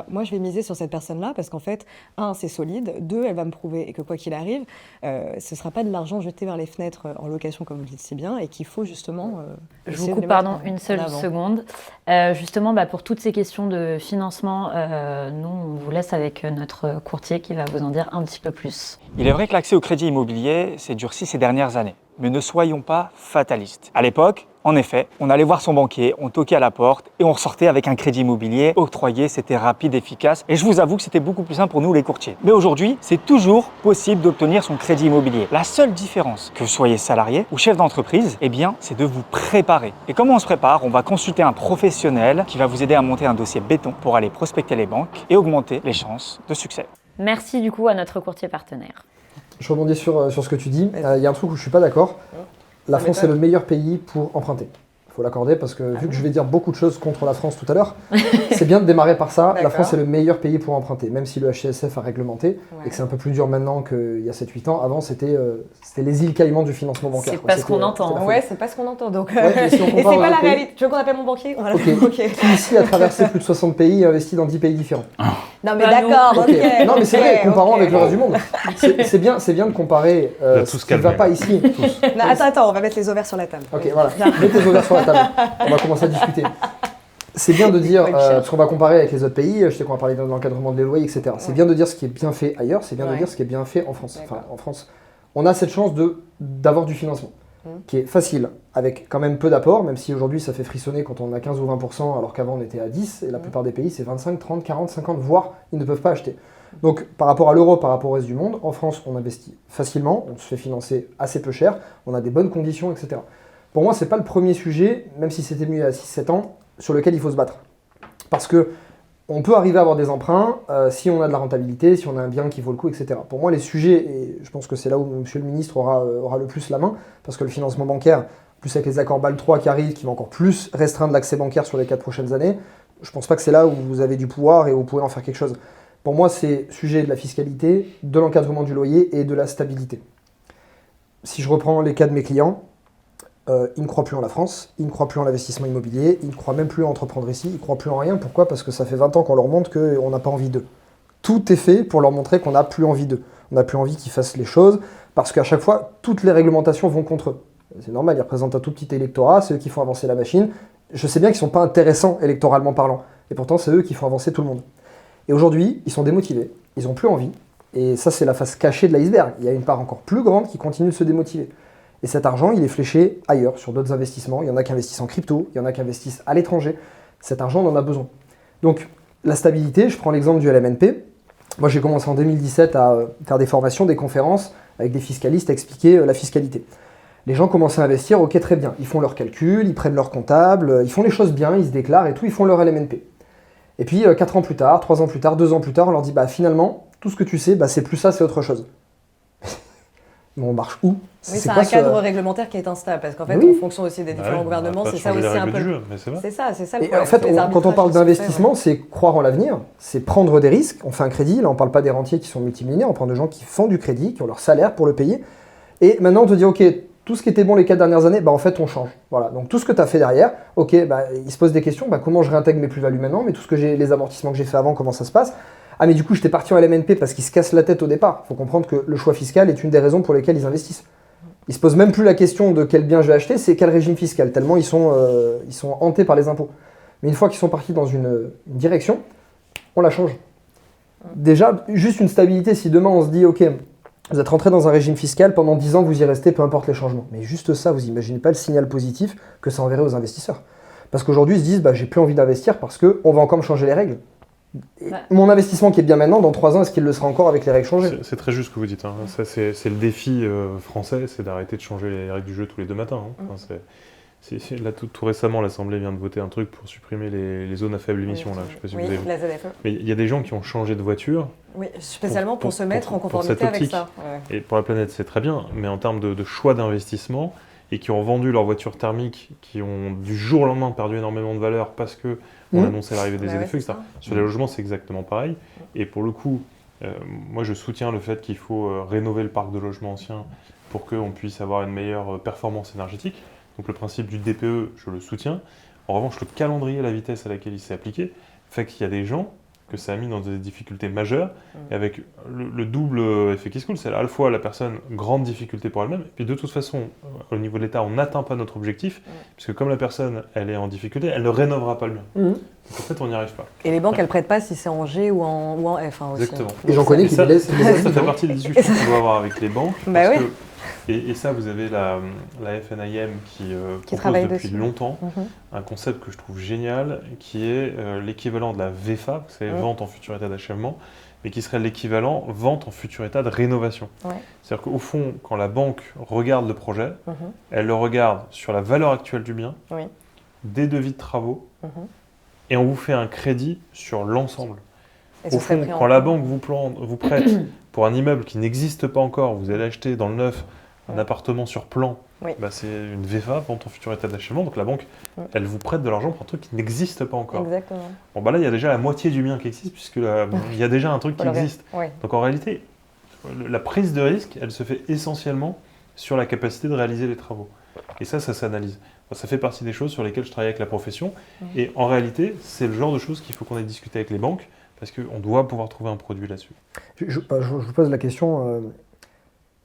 moi je vais miser sur cette personne-là parce qu'en fait, 1, c'est solide, 2, elle va me prouver et que quoi qu'il arrive, ce ne sera pas de l'argent jeté vers les fenêtres en location, comme vous le dites si bien, et qu'il faut justement... je vous coupe, une seule seconde. Justement, pour toutes ces questions de financement, nous, on vous laisse avec notre courtier qui va vous en dire un petit peu plus. Il est vrai que l'accès au crédit immobilier s'est durci ces dernières années, mais ne soyons pas fatalistes. À l'époque, en effet, on allait voir son banquier, on toquait à la porte et on ressortait avec un crédit immobilier octroyé, c'était rapide, efficace. Et je vous avoue que c'était beaucoup plus simple pour nous les courtiers. Mais aujourd'hui, c'est toujours possible d'obtenir son crédit immobilier. La seule différence, que vous soyez salarié ou chef d'entreprise, c'est de vous préparer. Et comment on se prépare? On va consulter un professionnel qui va vous aider à monter un dossier béton pour aller prospecter les banques et augmenter les chances de succès. Merci du coup à notre courtier partenaire. Je rebondis sur ce que tu dis. Il y a un truc où je ne suis pas d'accord. La France est le meilleur pays pour emprunter. Il faut l'accorder parce que vu que je vais dire beaucoup de choses contre la France tout à l'heure, c'est bien de démarrer par ça. La France est le meilleur pays pour emprunter, même si le HCSF a réglementé et que c'est un peu plus dur maintenant qu'il y a 7-8 ans. Avant, c'était les îles Caïmans du financement bancaire. C'est pas ce qu'on entend. Ouais, c'est pas ce qu'on entend. Donc, si et c'est pas la réalité. Tu veux qu'on appelle mon banquier? Voilà. Qui ici a traversé plus de 60 pays et investi dans 10 pays différents. Non mais d'accord. Non mais c'est vrai, comparant avec le reste du monde. C'est bien de comparer ce qui ne va pas ici. Non, attends, on va mettre les ovaires sur la table. Ok, voilà. Mettez les ovaires sur la table. On va commencer à discuter. C'est bien de dire, parce qu'on va comparer avec les autres pays, je sais qu'on va parler de l'encadrement des loyers, etc. C'est bien de dire ce qui est bien fait ailleurs, c'est bien de dire ce qui est bien fait en France. Enfin, en France, on a cette chance d'avoir du financement, qui est facile, avec quand même peu d'apports, même si aujourd'hui ça fait frissonner quand on a 15 ou 20%, alors qu'avant on était à 10, et la plupart des pays c'est 25, 30, 40, 50, voire ils ne peuvent pas acheter. Donc par rapport à l'euro, par rapport au reste du monde, en France on investit facilement, on se fait financer assez peu cher, on a des bonnes conditions, etc. Pour moi, c'est pas le premier sujet, même si c'était mieux il y a 6-7 ans, sur lequel il faut se battre. Parce que on peut arriver à avoir des emprunts si on a de la rentabilité, si on a un bien qui vaut le coup, etc. Pour moi, les sujets, et je pense que c'est là où Monsieur le Ministre aura le plus la main, parce que le financement bancaire, plus avec les accords BAL 3 qui arrivent, qui vont encore plus restreindre l'accès bancaire sur les 4 prochaines années, je pense pas que c'est là où vous avez du pouvoir et où vous pouvez en faire quelque chose. Pour moi, c'est sujet de la fiscalité, de l'encadrement du loyer et de la stabilité. Si je reprends les cas de mes clients, ils ne croient plus en la France, ils ne croient plus en l'investissement immobilier, ils ne croient même plus à entreprendre ici, ils ne croient plus en rien. Pourquoi? Parce que ça fait 20 ans qu'on leur montre qu'on n'a pas envie d'eux. Tout est fait pour leur montrer qu'on n'a plus envie d'eux. On n'a plus envie qu'ils fassent les choses, parce qu'à chaque fois, toutes les réglementations vont contre eux. C'est normal, ils représentent un tout petit électorat, c'est eux qui font avancer la machine. Je sais bien qu'ils ne sont pas intéressants électoralement parlant, et pourtant c'est eux qui font avancer tout le monde. Et aujourd'hui, ils sont démotivés, ils n'ont plus envie, et ça c'est la face cachée de l'iceberg. Il y a une part encore plus grande qui continue de se démotiver. Et cet argent, il est fléché ailleurs, sur d'autres investissements. Il y en a qui investissent en crypto, il y en a qui investissent à l'étranger. Cet argent, on en a besoin. Donc, la stabilité, je prends l'exemple du LMNP. Moi, j'ai commencé en 2017 à faire des formations, des conférences avec des fiscalistes à expliquer la fiscalité. Les gens commencent à investir, ok, très bien. Ils font leurs calculs, ils prennent leur comptable, ils font les choses bien, ils se déclarent et tout, ils font leur LMNP. Et puis, 4 ans plus tard, 3 ans plus tard, 2 ans plus tard, on leur dit, bah finalement, tout ce que tu sais, bah, c'est plus ça, c'est autre chose. Bon, on marche où? Oui, c'est un cadre réglementaire qui est instable, parce qu'en fait, en fonction aussi des différents gouvernements, c'est ça aussi un peu. C'est ça le problème. En fait, quand on parle d'investissement, c'est croire en l'avenir, c'est prendre des risques. On fait un crédit, là on parle pas des rentiers qui sont multimillionnaires, on parle de gens qui font du crédit, qui ont leur salaire pour le payer. Et maintenant on te dit, ok, tout ce qui était bon les 4 dernières années, bah en fait on change. Voilà, donc tout ce que tu as fait derrière, ok, bah, il se pose des questions, bah, comment je réintègre mes plus-values maintenant, mais tout ce que les amortissements que j'ai fait avant, comment ça se passe? Ah mais du coup j'étais parti en LMNP parce qu'ils se cassent la tête au départ. Il faut comprendre que le choix fiscal est une des raisons pour lesquelles ils investissent. Ils se posent même plus la question de quel bien je vais acheter, c'est quel régime fiscal, tellement ils sont hantés par les impôts. Mais une fois qu'ils sont partis dans une direction, on la change. Déjà, juste une stabilité, si demain on se dit, ok, vous êtes rentré dans un régime fiscal, pendant 10 ans vous y restez, peu importe les changements. Mais juste ça, vous imaginez pas le signal positif que ça enverrait aux investisseurs. Parce qu'aujourd'hui ils se disent, bah, j'ai plus envie d'investir parce qu'on va encore me changer les règles. Mon investissement qui est bien maintenant, dans 3 ans, est-ce qu'il le sera encore avec les règles changées? C'est très juste ce que vous dites. Hein. Ça, c'est le défi français, c'est d'arrêter de changer les règles du jeu tous les 2 matins. Hein. Enfin, là, tout récemment, l'Assemblée vient de voter un truc pour supprimer les zones à faible émission. Là. Je sais pas si vous avez vu. La ZFE. Mais il y a des gens qui ont changé de voiture. Oui, spécialement pour se mettre en conformité avec ça. Ouais. Et pour la planète, c'est très bien, mais en termes de choix d'investissement, et qui ont vendu leur voiture thermique, qui ont du jour au lendemain perdu énormément de valeur parce que on annonçait l'arrivée des ZFE, etc. Sur les logements, c'est exactement pareil. Et pour le coup, moi je soutiens le fait qu'il faut rénover le parc de logements anciens pour qu'on puisse avoir une meilleure performance énergétique. Donc le principe du DPE, je le soutiens. En revanche, le calendrier, la vitesse à laquelle il s'est appliqué, fait qu'il y a des gens que ça a mis dans des difficultés majeures, et avec le double effet qui se coule, c'est à la fois la personne grande difficulté pour elle-même, et puis de toute façon, au niveau de l'État, on n'atteint pas notre objectif, puisque comme la personne, elle est en difficulté, elle ne rénovera pas le bien. Donc en fait, on n'y arrive pas. Et les banques, elles ne prêtent pas si c'est en G ou en F aussi. Exactement. Et j'en connais qui ça, laissent... Ça fait partie des discussions qu'on doit avoir avec les banques, Bah parce oui. Et ça, vous avez la FNIM qui propose depuis longtemps un concept que je trouve génial, qui est l'équivalent de la VEFA, c'est vente en futur état d'achèvement, mais qui serait l'équivalent vente en futur état de rénovation. Ouais. C'est-à-dire qu'au fond, quand la banque regarde le projet, elle le regarde sur la valeur actuelle du bien, des devis de travaux, et on vous fait un crédit sur l'ensemble. Au fond, quand la banque vous prête pour un immeuble qui n'existe pas encore, vous allez acheter dans le neuf un appartement sur plan Oui. C'est une VFA, vente en futur état d'achèvement. Donc la banque, elle vous prête de l'argent pour un truc qui n'existe pas encore. Exactement. Bon, là, il y a déjà la moitié du bien qui existe, puisque il y a déjà un truc qui existe. Oui. Donc en réalité, la prise de risque, elle se fait essentiellement sur la capacité de réaliser les travaux. Et ça s'analyse. Ça fait partie des choses sur lesquelles je travaille avec la profession. Et en réalité, c'est le genre de choses qu'il faut qu'on ait discuté avec les banques, parce qu'on doit pouvoir trouver un produit là-dessus. Je vous pose la question,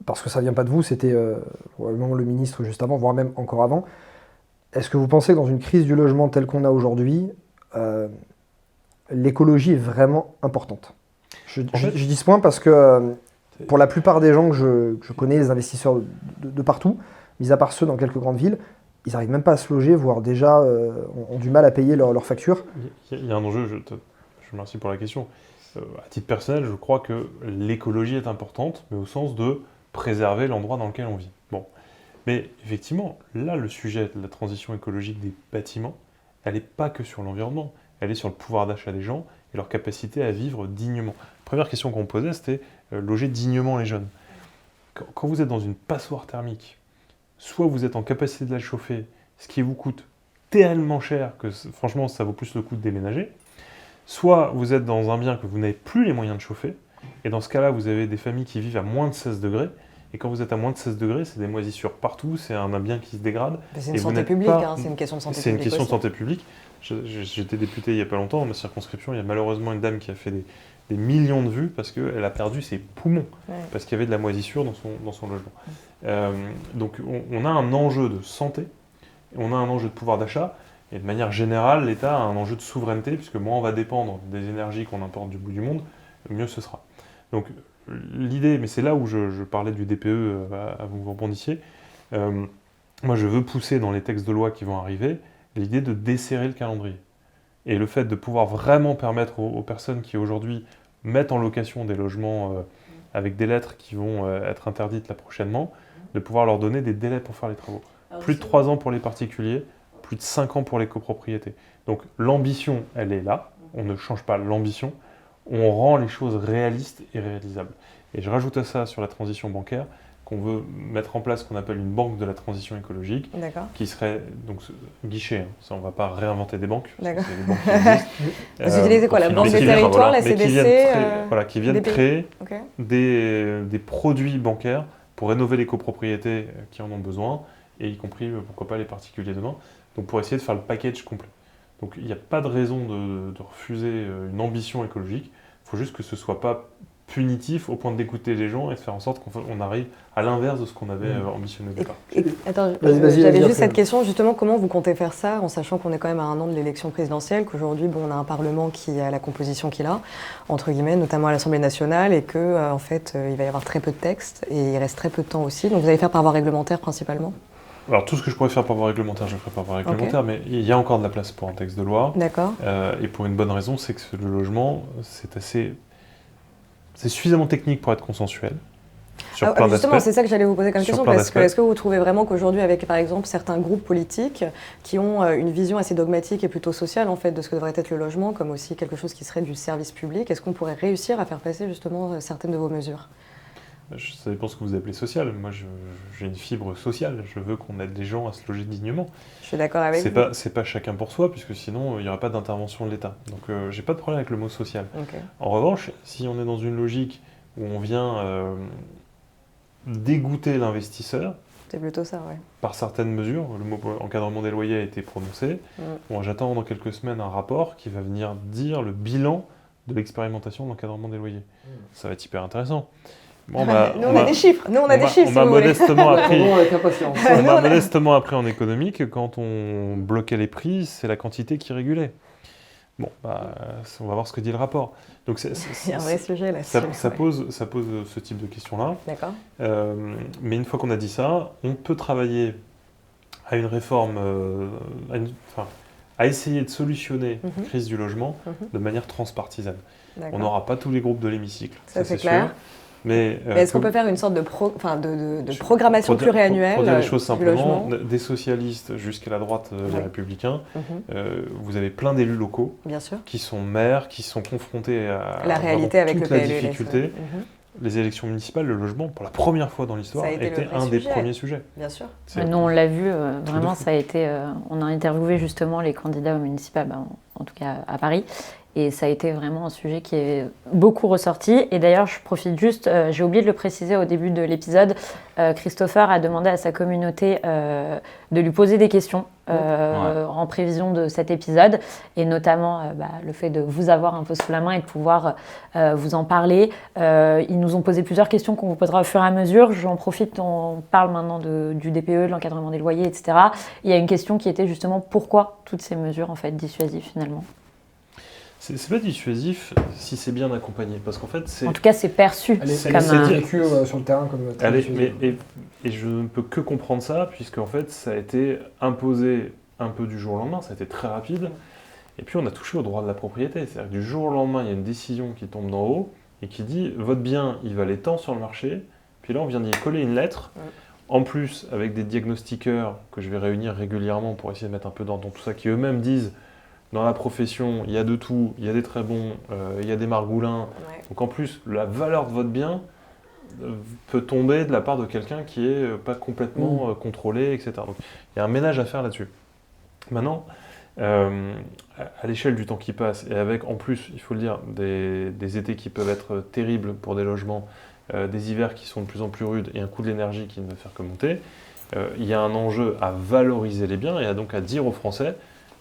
parce que ça ne vient pas de vous, c'était probablement le ministre juste avant, voire même encore avant. Est-ce que vous pensez que dans une crise du logement telle qu'on a aujourd'hui, l'écologie est vraiment importante ? Je dis ce point parce que pour la plupart des gens que je connais, les investisseurs de partout, mis à part ceux dans quelques grandes villes, ils n'arrivent même pas à se loger, voire déjà ont du mal à payer leurs factures. Il y a un enjeu, je vous remercie pour la question. À titre personnel, je crois que l'écologie est importante, mais au sens de préserver l'endroit dans lequel on vit. Bon. Mais effectivement, là, le sujet de la transition écologique des bâtiments, elle n'est pas que sur l'environnement, elle est sur le pouvoir d'achat des gens et leur capacité à vivre dignement. La première question qu'on me posait, c'était loger dignement les jeunes. Quand vous êtes dans une passoire thermique, soit vous êtes en capacité de la chauffer, ce qui vous coûte tellement cher que franchement ça vaut plus le coup de déménager, soit vous êtes dans un bien que vous n'avez plus les moyens de chauffer, et dans ce cas-là vous avez des familles qui vivent à moins de 16 degrés, et quand vous êtes à moins de 16 degrés, c'est des moisissures partout, c'est un bien qui se dégrade. C'est une santé publique, c'est une question de santé publique. C'est une question de santé publique. J'étais député il n'y a pas longtemps, dans ma circonscription, il y a malheureusement une dame qui a fait des millions de vues parce qu'elle a perdu ses poumons, parce qu'il y avait de la moisissure dans son logement. Donc on a un enjeu de santé, on a un enjeu de pouvoir d'achat, et de manière générale, l'État a un enjeu de souveraineté, puisque moins on va dépendre des énergies qu'on importe du bout du monde, mieux ce sera. Donc l'idée, mais c'est là où je parlais du DPE avant que vous rebondissiez, moi je veux pousser dans les textes de loi qui vont arriver l'idée de desserrer le calendrier. Et le fait de pouvoir vraiment permettre aux personnes qui aujourd'hui mettent en location des logements avec des lettres qui vont être interdites là prochainement, de pouvoir leur donner des délais pour faire les travaux. Plus de 3 ans pour les particuliers, plus de 5 ans pour les copropriétés. Donc l'ambition, elle est là, on ne change pas l'ambition, on rend les choses réalistes et réalisables. Et je rajoute à ça sur la transition bancaire, qu'on veut mettre en place ce qu'on appelle une banque de la transition écologique, qui serait donc guichet. Ça, on ne va pas réinventer des banques. C'est des banques qui existent. Vous utilisez quoi, la banque des territoires, la CDC qui viennent créer des produits bancaires pour rénover les copropriétés qui en ont besoin, et y compris, pourquoi pas, les particuliers demain. Donc pour essayer de faire le package complet. Donc il n'y a pas de raison de refuser une ambition écologique. Il faut juste que ce ne soit pas punitif au point de dégoûter les gens et de faire en sorte qu'on arrive à l'inverse de ce qu'on avait ambitionné au départ. Attends, j'avais juste cette question, justement, comment vous comptez faire ça, en sachant qu'on est quand même à un an de l'élection présidentielle, qu'aujourd'hui, on a un Parlement qui a la composition qu'il a, entre guillemets, notamment à l'Assemblée nationale, et que, en fait, il va y avoir très peu de textes, et il reste très peu de temps aussi. Donc vous allez faire par voie réglementaire, principalement ? Alors tout ce que je pourrais faire par voie réglementaire, je le ferai par voie réglementaire, mais il y a encore de la place pour un texte de loi. D'accord. Et pour une bonne raison, c'est que le logement, c'est suffisamment technique pour être consensuel. Sur plein justement, c'est ça que j'allais vous poser comme question, parce que est-ce que vous trouvez vraiment qu'aujourd'hui, avec par exemple certains groupes politiques qui ont une vision assez dogmatique et plutôt sociale en fait de ce que devrait être le logement, comme aussi quelque chose qui serait du service public, est-ce qu'on pourrait réussir à faire passer justement certaines de vos mesures ? Ça dépend ce que vous appelez social. Moi, j'ai une fibre sociale. Je veux qu'on aide les gens à se loger dignement. Je suis d'accord avec vous. C'est pas chacun pour soi, puisque sinon, il n'y aurait pas d'intervention de l'État. Donc, j'ai pas de problème avec le mot social. Okay. En revanche, si on est dans une logique où on vient dégoûter l'investisseur, c'est plutôt ça, ouais. Par certaines mesures, le mot encadrement des loyers a été prononcé. Bon, j'attends dans quelques semaines un rapport qui va venir dire le bilan de l'expérimentation d'encadrement des loyers. Ça va être hyper intéressant. Bon, nous, on a des chiffres. Nous, on a des chiffres. On m'a modestement appris en économie que quand on bloquait les prix, c'est la quantité qui régulait. Bon, on va voir ce que dit le rapport. Donc, il y a un vrai sujet là. Ça pose ce type de questions-là. D'accord. Mais une fois qu'on a dit ça, on peut travailler à une réforme, à essayer de solutionner la crise du logement de manière transpartisane. On n'aura pas tous les groupes de l'hémicycle. Ça c'est clair. Sûr. Mais est-ce qu'on peut faire une sorte de programmation pluriannuelle pour dire les choses simplement, des socialistes jusqu'à la droite des républicains, vous avez plein d'élus locaux bien sûr. Qui sont maires, qui sont confrontés à la réalité avec toute le la difficulté. les élections municipales, le logement, pour la première fois dans l'histoire, Ça a été était le vrai un des sujet. premiers sujets. Bien sûr. Nous, on l'a vu, de vraiment, fou. ça a été. On a interviewé justement les candidats au municipal, en tout cas à Paris. Et ça a été vraiment un sujet qui est beaucoup ressorti. Et d'ailleurs, je profite juste, j'ai oublié de le préciser au début de l'épisode, Christopher a demandé à sa communauté de lui poser des questions en prévision de cet épisode. Et notamment le fait de vous avoir un peu sous la main et de pouvoir vous en parler. Ils nous ont posé plusieurs questions qu'on vous posera au fur et à mesure. J'en profite, on parle maintenant du DPE, de l'encadrement des loyers, etc. Il y a une question qui était justement pourquoi toutes ces mesures en fait dissuasives finalement. C'est pas dissuasif si c'est bien accompagné, parce qu'en fait, c'est... En tout cas, c'est perçu Elle est comme un... vécue sur le terrain comme très diffusée. Et je ne peux que comprendre ça, puisque en fait, ça a été imposé un peu du jour au lendemain, ça a été très rapide, et puis on a touché au droit de la propriété. C'est-à-dire que du jour au lendemain, il y a une décision qui tombe d'en haut, et qui dit, votre bien, il valait tant sur le marché, puis là, on vient d'y coller une lettre, en plus, avec des diagnostiqueurs que je vais réunir régulièrement pour essayer de mettre un peu dans tout ça, qui eux-mêmes disent, dans la profession, il y a de tout, il y a des très bons, il y a des margoulins. Ouais. Donc en plus, la valeur de votre bien peut tomber de la part de quelqu'un qui n'est pas complètement contrôlé, etc. Donc il y a un ménage à faire là-dessus. Maintenant, à l'échelle du temps qui passe, et avec en plus, il faut le dire, des étés qui peuvent être terribles pour des logements, des hivers qui sont de plus en plus rudes et un coût de l'énergie qui ne va faire que monter, il y a un enjeu à valoriser les biens et donc à dire aux Français,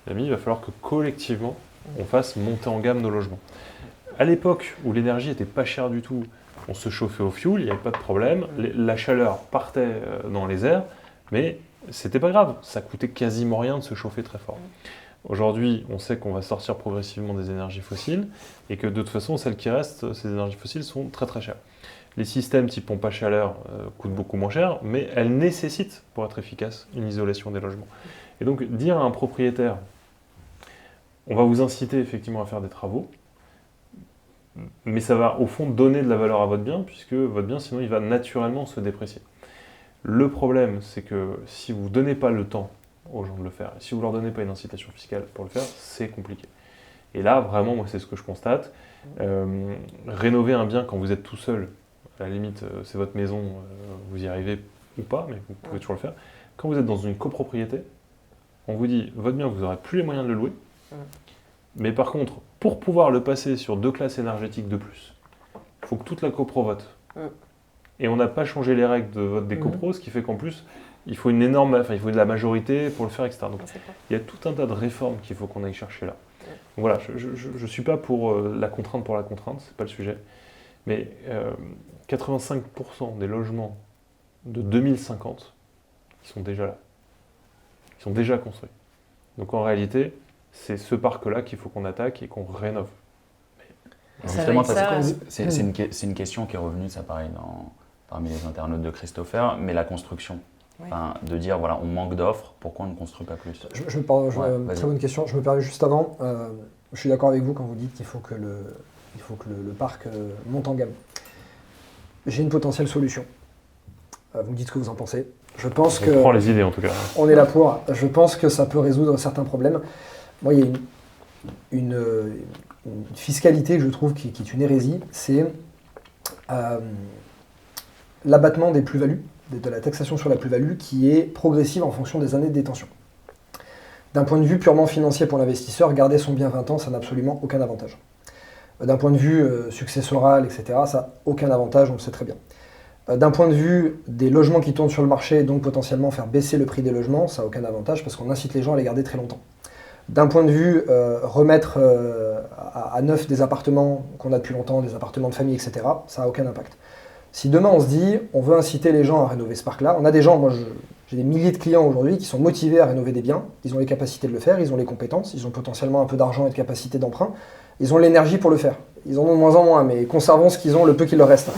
il va falloir que collectivement, on fasse monter en gamme nos logements. À l'époque où l'énergie n'était pas chère du tout, on se chauffait au fioul, il n'y avait pas de problème, la chaleur partait dans les airs, mais c'était pas grave, ça coûtait quasiment rien de se chauffer très fort. Aujourd'hui, on sait qu'on va sortir progressivement des énergies fossiles et que de toute façon, celles qui restent, ces énergies fossiles, sont très très chères. Les systèmes type pompe à chaleur coûtent beaucoup moins cher, mais elles nécessitent, pour être efficaces, une isolation des logements. Et donc, dire à un propriétaire, on va vous inciter effectivement à faire des travaux, mais ça va au fond donner de la valeur à votre bien, puisque votre bien, sinon, il va naturellement se déprécier. Le problème, c'est que si vous ne donnez pas le temps aux gens de le faire, et si vous ne leur donnez pas une incitation fiscale pour le faire, c'est compliqué. Et là, vraiment, moi, c'est ce que je constate. Rénover un bien quand vous êtes tout seul, à la limite, c'est votre maison, vous y arrivez ou pas, mais vous pouvez toujours le faire. Quand vous êtes dans une copropriété, on vous dit, votre bien, vous n'aurez plus les moyens de le louer, mais par contre, pour pouvoir le passer sur 2 classes énergétiques de plus, il faut que toute la copro vote. Et on n'a pas changé les règles de vote des copros, ce qui fait qu'en plus, il faut il faut de la majorité pour le faire, etc. Donc, il y a tout un tas de réformes qu'il faut qu'on aille chercher là. Donc voilà, je ne suis pas pour la contrainte, c'est pas le sujet. Mais 85% des logements de 2050, ils sont déjà là. Ils sont déjà construits. Donc en réalité, c'est ce parc-là qu'il faut qu'on attaque et qu'on rénove. Justement, ça, c'est une question qui est revenue, ça pareil, parmi les internautes de Christopher, mais la construction. Oui. Enfin, de dire, voilà, on manque d'offres, pourquoi on ne construit pas plus? Très bonne question. Je me permets juste avant. Je suis d'accord avec vous quand vous dites qu'il faut que le parc monte en gamme. J'ai une potentielle solution. Vous me dites ce que vous en pensez. Je pense que... On prend les idées en tout cas. On est là pour. Je pense que ça peut résoudre certains problèmes. Moi, il y a une fiscalité que je trouve qui est une hérésie, c'est l'abattement des plus-values, de la taxation sur la plus-value, qui est progressive en fonction des années de détention. D'un point de vue purement financier pour l'investisseur, garder son bien 20 ans, ça n'a absolument aucun avantage. D'un point de vue successoral, etc., ça n'a aucun avantage, on le sait très bien. D'un point de vue des logements qui tournent sur le marché, donc potentiellement faire baisser le prix des logements, ça n'a aucun avantage parce qu'on incite les gens à les garder très longtemps. D'un point de vue remettre à neuf des appartements qu'on a depuis longtemps, des appartements de famille, etc., ça n'a aucun impact. Si demain on se dit, on veut inciter les gens à rénover ce parc-là, on a des gens, moi j'ai des milliers de clients aujourd'hui qui sont motivés à rénover des biens, ils ont les capacités de le faire, ils ont les compétences, ils ont potentiellement un peu d'argent et de capacité d'emprunt, ils ont l'énergie pour le faire. Ils en ont de moins en moins, mais conservons ce qu'ils ont, le peu qu'il leur reste.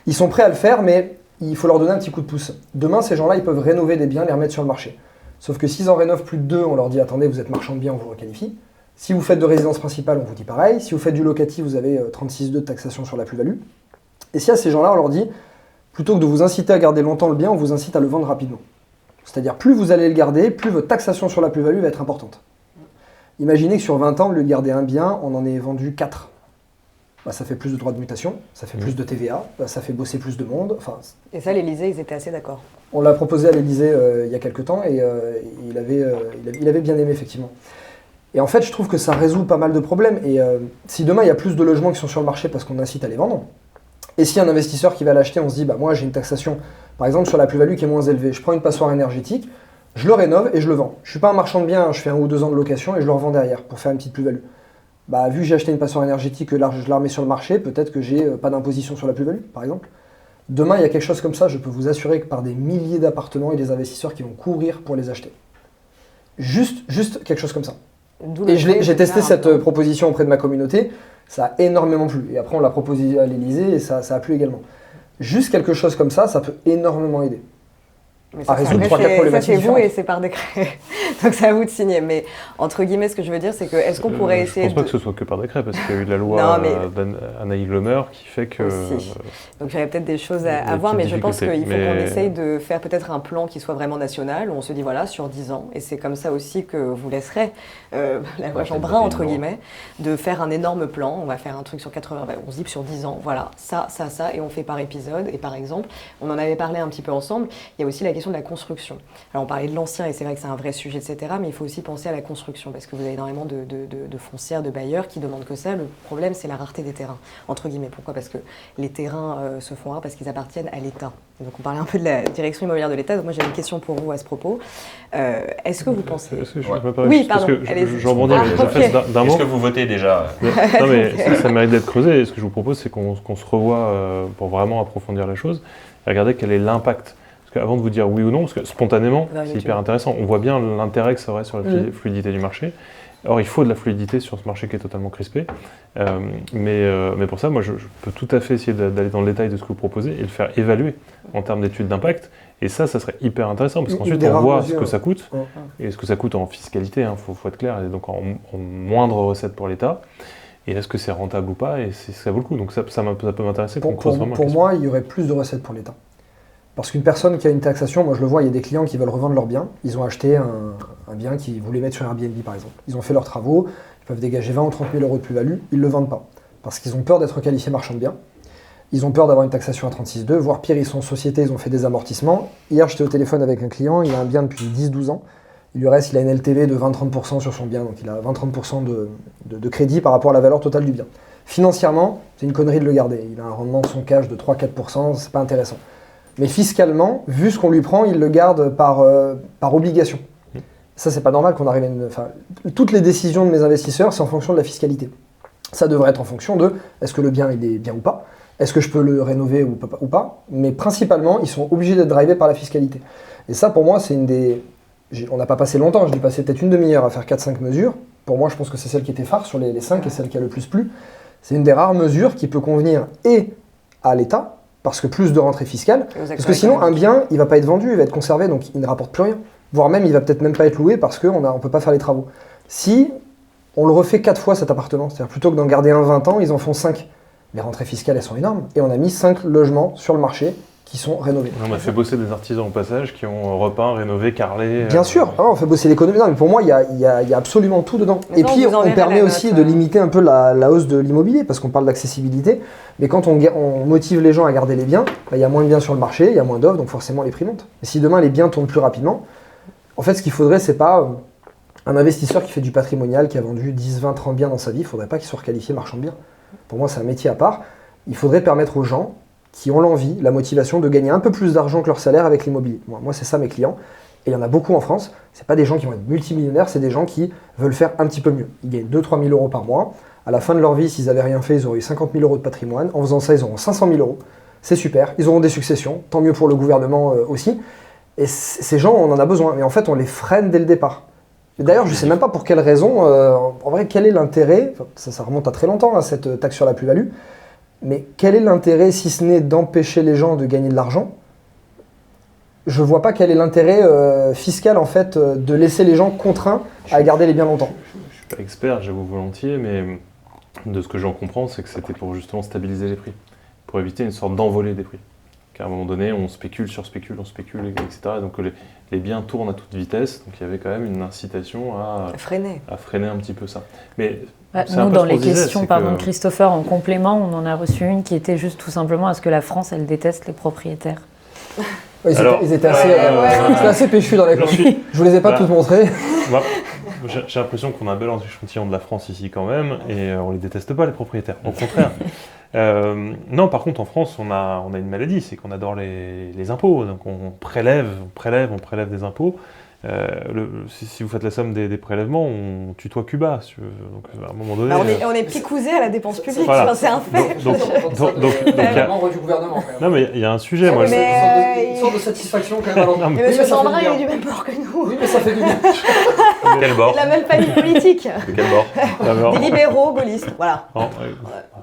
Ils sont prêts à le faire, mais il faut leur donner un petit coup de pouce. Demain, ces gens-là, ils peuvent rénover des biens, les remettre sur le marché. Sauf que s'ils en rénovent plus de 2, on leur dit, attendez, vous êtes marchand de biens, on vous requalifie. Si vous faites de résidence principale, on vous dit pareil. Si vous faites du locatif, vous avez 36,2 de taxation sur la plus-value. Et si à ces gens-là, on leur dit, plutôt que de vous inciter à garder longtemps le bien, on vous incite à le vendre rapidement. C'est-à-dire, plus vous allez le garder, plus votre taxation sur la plus-value va être importante. Imaginez que sur 20 ans, au lieu de garder un bien, on en ait vendu 4. ça fait plus de droits de mutation, ça fait plus de TVA, ça fait bosser plus de monde. Enfin, et ça, l'Élysée, ils étaient assez d'accord. On l'a proposé à l'Élysée il y a quelques temps et il avait bien aimé, effectivement. Et en fait, je trouve que ça résout pas mal de problèmes. Et si demain, il y a plus de logements qui sont sur le marché parce qu'on incite à les vendre, et si un investisseur qui va l'acheter, on se dit, moi j'ai une taxation, par exemple, sur la plus-value qui est moins élevée, je prends une passoire énergétique, je le rénove et je le vends. Je ne suis pas un marchand de biens, je fais 1 ou 2 ans de location et je le revends derrière pour faire une petite plus-value. Vu que j'ai acheté une passoire énergétique, que je la remets sur le marché, peut-être que j'ai pas d'imposition sur la plus-value, par exemple. Demain, il y a quelque chose comme ça, je peux vous assurer que par des milliers d'appartements, il y a des investisseurs qui vont courir pour les acheter. Juste quelque chose comme ça. Et j'ai testé cette proposition auprès de ma communauté, ça a énormément plu. Et après, on l'a proposé à l'Élysée et ça a plu également. Juste quelque chose comme ça peut énormément aider. Mais ça, résoudre 3-4 problématiques différentes. C'est vous et c'est par décret. Donc c'est à vous de signer. Mais entre guillemets, ce que je veux dire, c'est que est-ce qu'on pourrait essayer Je pense pas que ce soit que par décret, parce qu'il y a eu la loi d'Anaïs Lemer qui fait que... Donc il y aurait peut-être des choses à voir, mais je pense qu'il faut qu'on essaye de faire peut-être un plan qui soit vraiment national, où on se dit voilà, sur 10 ans, et c'est comme ça aussi que vous laisserez la loi Jeanbrun, entre guillemets, de faire un énorme plan. On va faire un truc sur 80, on se dit sur 10 ans, voilà, ça, et on fait par épisode. Et par exemple, on en avait parlé un petit peu ensemble, il y a aussi la question de la construction. Alors on parlait de l'ancien et c'est vrai que c'est un vrai sujet, etc. Mais il faut aussi penser à la construction parce que vous avez énormément de foncières, de bailleurs qui demandent que ça. Le problème, c'est la rareté des terrains, entre guillemets. Pourquoi ? Parce que les terrains se font rares parce qu'ils appartiennent à l'État. Donc on parlait un peu de la direction immobilière de l'État. Donc moi j'ai une question pour vous à ce propos. Est-ce que vous pensez... Oui, pardon. Je rebondis d'un mot. Est-ce que vous votez déjà ? Non mais ça mérite d'être creusé. Et ce que je vous propose, c'est qu'on se revoie pour vraiment approfondir la chose et regarder quel est l'impact. Avant de vous dire oui ou non, parce que spontanément, c'est hyper intéressant, on voit bien l'intérêt que ça aurait sur la fluidité du marché. Or, il faut de la fluidité sur ce marché qui est totalement crispé. Mais pour ça, moi, je peux tout à fait essayer d'aller dans le détail de ce que vous proposez et le faire évaluer en termes d'études d'impact. Et ça serait hyper intéressant, parce qu'ensuite, on voit ce que ça coûte, et ce que ça coûte en fiscalité, faut être clair, et donc en moindre recette pour l'État. Et est-ce que c'est rentable ou pas, et ça vaut le coup. Donc ça peut m'intéresser. Pour moi, il y aurait plus de recettes pour l'État. Parce qu'une personne qui a une taxation, moi je le vois, il y a des clients qui veulent revendre leur bien. Ils ont acheté un bien qu'ils voulaient mettre sur Airbnb par exemple. Ils ont fait leurs travaux, ils peuvent dégager 20 ou 30 000 euros de plus-value, ils ne le vendent pas. Parce qu'ils ont peur d'être qualifiés marchands de biens. Ils ont peur d'avoir une taxation à 36,2, voire pire, ils sont en société, ils ont fait des amortissements. Hier, j'étais au téléphone avec un client, il a un bien depuis 10-12 ans. Il lui reste, il a une LTV de 20-30% sur son bien, donc il a 20-30% de crédit par rapport à la valeur totale du bien. Financièrement, c'est une connerie de le garder. Il a un rendement de son cash de 3-4%, c'est pas intéressant. Mais fiscalement, vu ce qu'on lui prend, il le garde par obligation. Ça, c'est pas normal qu'on arrive à une... Enfin, toutes les décisions de mes investisseurs, c'est en fonction de la fiscalité. Ça devrait être en fonction de est-ce que le bien il est bien ou pas, est-ce que je peux le rénover ou pas, mais principalement, ils sont obligés d'être drivés par la fiscalité. Et ça, pour moi, c'est une des... On n'a pas passé longtemps, j'ai passé peut-être une demi-heure à faire 4-5 mesures. Pour moi, je pense que c'est celle qui était phare sur les 5 et celle qui a le plus plu. C'est une des rares mesures qui peut convenir et à l'État, parce que plus de rentrée fiscale, parce que sinon un bien, il va pas être vendu, il va être conservé, donc il ne rapporte plus rien. Voire même, il va peut-être même pas être loué parce qu'on ne peut pas faire les travaux. Si on le refait 4 fois cet appartement, c'est-à-dire plutôt que d'en garder un 20 ans, ils en font 5. Les rentrées fiscales, elles sont énormes. Et on a mis 5 logements sur le marché qui sont rénovés. On a fait bosser des artisans au passage qui ont repeint, rénové, carrelé... Bien sûr, on fait bosser l'économie. Non, mais pour moi, il y a absolument tout dedans. Et puis, on permet aussi de limiter un peu la hausse de l'immobilier, parce qu'on parle d'accessibilité. Mais quand on motive les gens à garder les biens, il y a moins de biens sur le marché, il y a moins d'offres, donc forcément les prix montent. Et si demain les biens tournent plus rapidement, en fait, ce qu'il faudrait, c'est pas un investisseur qui fait du patrimonial, qui a vendu 10, 20, 30 biens dans sa vie, il ne faudrait pas qu'il soit requalifié marchand de biens. Pour moi, c'est un métier à part. Il faudrait permettre aux gens qui ont l'envie, la motivation de gagner un peu plus d'argent que leur salaire avec l'immobilier. Moi, c'est ça mes clients. Et il y en a beaucoup en France. Ce n'est pas des gens qui vont être multimillionnaires, c'est des gens qui veulent faire un petit peu mieux. Ils gagnent 2-3 000 euros par mois. À la fin de leur vie, s'ils n'avaient rien fait, ils auraient eu 50 000 euros de patrimoine. En faisant ça, ils auront 500 000 euros. C'est super. Ils auront des successions. Tant mieux pour le gouvernement aussi. Et ces gens, on en a besoin. Mais en fait, on les freine dès le départ. D'ailleurs, je ne sais même pas pour quelle raison. En vrai, quel est l'intérêt, ça remonte à très longtemps, cette taxe sur la plus-value. Mais quel est l'intérêt, si ce n'est d'empêcher les gens de gagner de l'argent ? Je ne vois pas quel est l'intérêt fiscal, en fait, de laisser les gens contraints à garder les biens longtemps. Je ne suis pas expert, j'avoue volontiers, mais de ce que j'en comprends, c'est que c'était pour justement stabiliser les prix, pour éviter une sorte d'envolée des prix. Qu'à un moment donné, on spécule, etc. Donc les biens tournent à toute vitesse, donc il y avait quand même une incitation à freiner un petit peu ça. Mais C'est un nous, peu dans ce les qu'on disait, questions c'est pardon, que- de Christopher, en complément, on en a reçu une qui était juste tout simplement est-ce que la France, elle déteste les propriétaires? Ouais, Alors, ils étaient c'était assez péchus dans les camps. Je vous les ai pas Bah, tous montrés. Moi, j'ai l'impression qu'on a un bel échantillon de la France ici quand même, et on les déteste pas les propriétaires, au contraire. Non, par contre en France on a une maladie, c'est qu'on adore les impôts, donc on prélève des impôts. Si vous faites la somme des prélèvements, on tutoie Cuba, si tu veux. Donc à un moment donné. Bah, on est picousé à la dépense publique, Voilà. c'est un fait. Donc, il y a- Membre du gouvernement quand même. non mais il y a un sujet, moi. Mais- Une sorte de satisfaction quand même à l'endroit. Non, Et mais- monsieur Sandra, il est du même bord que nous. Oui, mais ça fait du bien. De quel bord De la même famille politique. De quel bord Des libéraux, gaullistes, voilà. Non,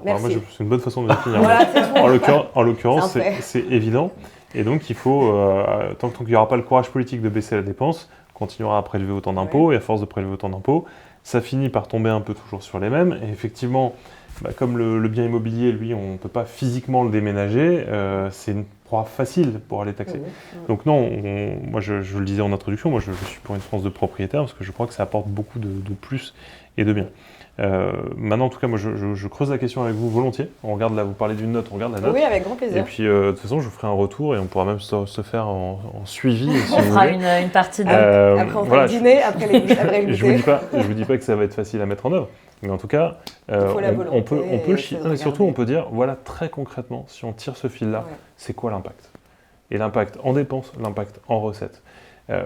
Merci. moi, c'est une bonne façon de le définir. Voilà, c'est tout. En l'occurrence, C'est un fait. c'est évident. Et donc, il faut, tant qu'il n'y aura pas le courage politique de baisser la dépense, on continuera à prélever autant d'impôts, et à force de prélever autant d'impôts, ça finit par tomber un peu toujours sur les mêmes. Et effectivement, comme le bien immobilier, lui, on ne peut pas physiquement le déménager, c'est une proie facile pour aller taxer. Donc non, moi je le disais en introduction, moi je suis pour une France de propriétaires, parce que je crois que ça apporte beaucoup de plus et de bien. Maintenant, en tout cas, moi, je creuse la question avec vous volontiers. On regarde là, vous parlez d'une note, on regarde la note. Oui, avec grand Et plaisir. puis, de toute façon, je vous ferai un retour et on pourra même se faire en suivi. Si On vous fera voulez. une partie de... Après, on fera le dîner, après le Je vous goûter. dis pas que ça va être facile à mettre en œuvre, mais en tout cas, faut la on peut volonté le et chiffrer. se Mais surtout, regarder. on peut dire, voilà, très concrètement, si on tire ce fil-là, Ouais. c'est quoi l'impact? Et l'impact en dépenses, l'impact en recettes.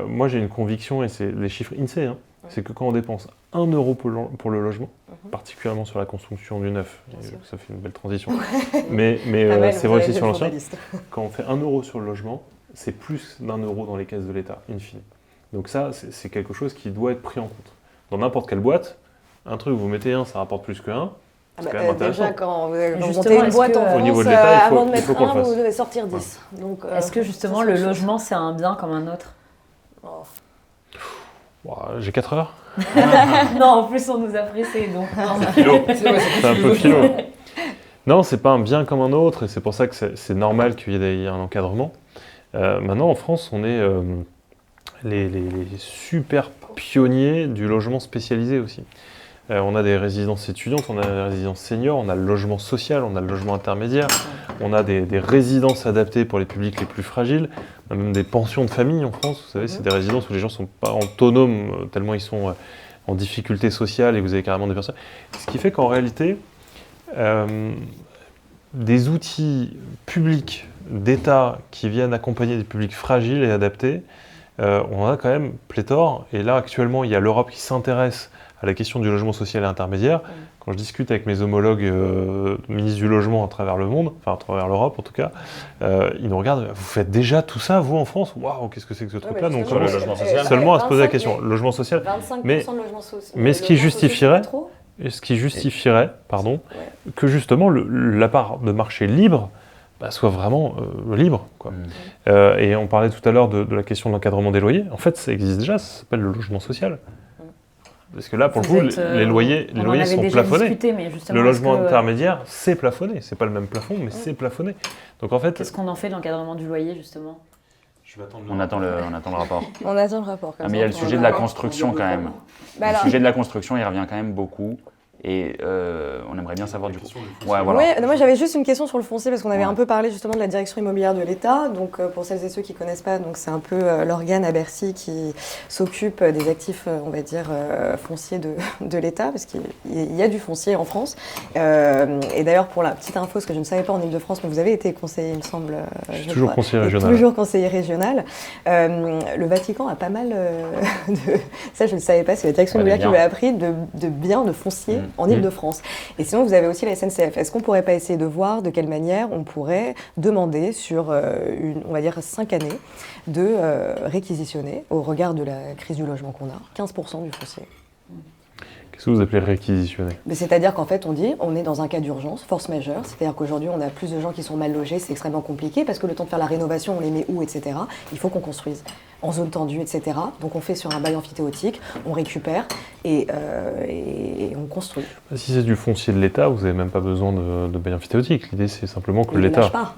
Moi, j'ai une conviction, et c'est les chiffres INSEE, hein, c'est que quand on dépense 1 euro pour le logement, particulièrement sur la construction du neuf, et ça fait une belle transition, mais Pas mal, c'est vous vrai avez aussi sur le l'ancien, journaliste. quand on fait 1 euro sur le logement, c'est plus d'1 euro dans les caisses de l'État, in fine. Donc ça, c'est quelque chose qui doit être pris en compte. Dans n'importe quelle boîte, un truc, vous mettez 1, ça rapporte plus que 1, c'est quand même intéressant. Déjà, quand vous Justement, montez une est-ce boîte que, en au France, niveau de l'État, il faut- avant de il mettre faut qu'on le 1, fasse. vous devez sortir 10. Donc, Est-ce que justement ça, le c'est autre chose. logement, c'est un bien comme un autre? J'ai 4 heures. Non, en plus on nous a pressés, donc... C'est un peu philo. Non, c'est pas un bien comme un autre, et c'est pour ça que c'est normal qu'il y ait un encadrement. Maintenant, en France, on est les super pionniers du logement spécialisé aussi. On a des résidences étudiantes, on a des résidences seniors, on a le logement social, on a le logement intermédiaire, on a des résidences adaptées pour les publics les plus fragiles, on a même des pensions de famille en France. Vous savez, c'est des résidences où les gens ne sont pas autonomes tellement ils sont en difficulté sociale et vous avez carrément des personnes. Ce qui fait qu'en réalité, des outils publics d'État qui viennent accompagner des publics fragiles et adaptés, on en a quand même pléthore. Et là, actuellement, il y a l'Europe qui s'intéresse à la question du logement social et intermédiaire. Quand je discute avec mes homologues ministres du logement à travers le monde, enfin à travers l'Europe en tout cas, ils nous regardent, vous faites déjà tout ça, vous en France? Waouh, qu'est-ce que c'est que ce truc-là? Donc sur le logement social. seulement à se poser la question, le logement social. 25% Mais- de logements sociaux. mais ce qui justifierait, que justement la part de marché libre soit vraiment libre, quoi. Et on parlait tout à l'heure de la question de l'encadrement des loyers. En fait, ça existe déjà, ça s'appelle le logement social. Parce que là, pour le coup, les loyers on en avait sont déjà plafonnés. discuté, mais justement, Le logement est-ce que- intermédiaire, c'est plafonné. C'est pas le même plafond, mais c'est plafonné. Donc en fait, Qu'est-ce qu'on en fait de l'encadrement du loyer, justement? je vais attendre On attend le rapport. On attend le rapport. comme Ah, mais ça, il y a le on sujet de pourra- la construction quand même. Bah Le alors- sujet de la construction, il revient quand même beaucoup. Et on aimerait bien savoir du coup. Ouais, voilà. Oui, moi j'avais juste une question sur le foncier parce qu'on avait Ouais. un peu parlé justement de la direction immobilière de l'État. Donc pour celles et ceux qui ne connaissent pas, donc c'est un peu l'organe à Bercy qui s'occupe des actifs, on va dire, fonciers de l'État, parce qu'il y a du foncier en France. Et d'ailleurs pour la petite info, ce que je ne savais pas en Ile-de-France, mais vous avez été conseiller, il me semble. Je suis je toujours crois. conseiller Et régional. Toujours conseiller régional. Le Vatican a pas mal de... Ça, je ne savais pas, c'est la direction Ouais, des immobilière qui biens. m'a appris de biens de foncier en Mmh. Île-de-France. Et sinon, vous avez aussi la SNCF. Est-ce qu'on pourrait pas essayer de voir de quelle manière on pourrait demander sur, on va dire, 5 années, de réquisitionner, au regard de la crise du logement qu'on a, 15% du foncier? Qu'est-ce que vous appelez réquisitionner? Mais c'est-à-dire qu'en fait, on dit, on est dans un cas d'urgence, force majeure, c'est-à-dire qu'aujourd'hui, on a plus de gens qui sont mal logés, c'est extrêmement compliqué, parce que le temps de faire la rénovation, on les met où, etc. Il faut qu'on construise en zone tendue, etc. Donc on fait sur un bail amphithéotique, on récupère et on construit. Si c'est du foncier de l'État, vous n'avez même pas besoin de bail amphithéotique. L'idée, c'est simplement que On ne l'État... lâche pas.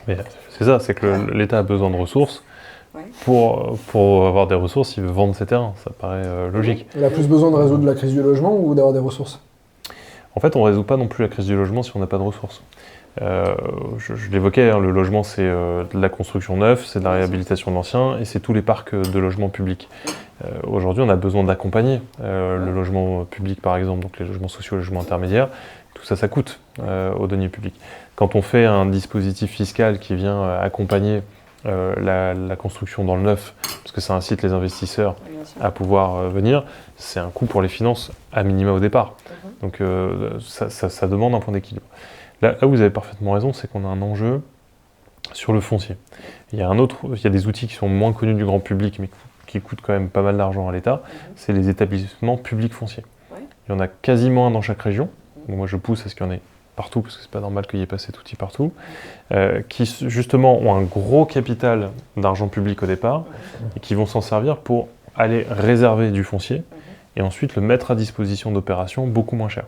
Mais c'est ça, c'est que l'État a besoin de ressources. Ouais. Pour avoir des ressources, il veut vendre ses terrains. Ça paraît logique. Il a plus besoin de résoudre la crise du logement ou d'avoir des ressources? En fait, on ne résout pas non plus la crise du logement si on n'a pas de ressources. Je l'évoquais, hein, le logement, c'est de la construction neuve, c'est de la réhabilitation de l'ancien, et c'est tous les parcs de logements publics. Aujourd'hui, on a besoin d'accompagner le logement public, par exemple, donc les logements sociaux, les logements intermédiaires. Tout ça, ça coûte aux deniers publics. Quand on fait un dispositif fiscal qui vient accompagner la construction dans le neuf, parce que ça incite les investisseurs à pouvoir venir, c'est un coût pour les finances à minima au départ. Donc ça demande un point d'équilibre. Là où vous avez parfaitement raison, c'est qu'on a un enjeu sur le foncier. Il y a des outils qui sont moins connus du grand public, mais qui coûtent quand même pas mal d'argent à l'État, c'est les établissements publics fonciers. Ouais. Il y en a quasiment un dans chaque région. Donc moi je pousse à ce qu'il y en ait partout, parce que c'est pas normal qu'il y ait pas cet outil partout, qui justement ont un gros capital d'argent public au départ, et qui vont s'en servir pour aller réserver du foncier, et ensuite le mettre à disposition d'opérations beaucoup moins chères.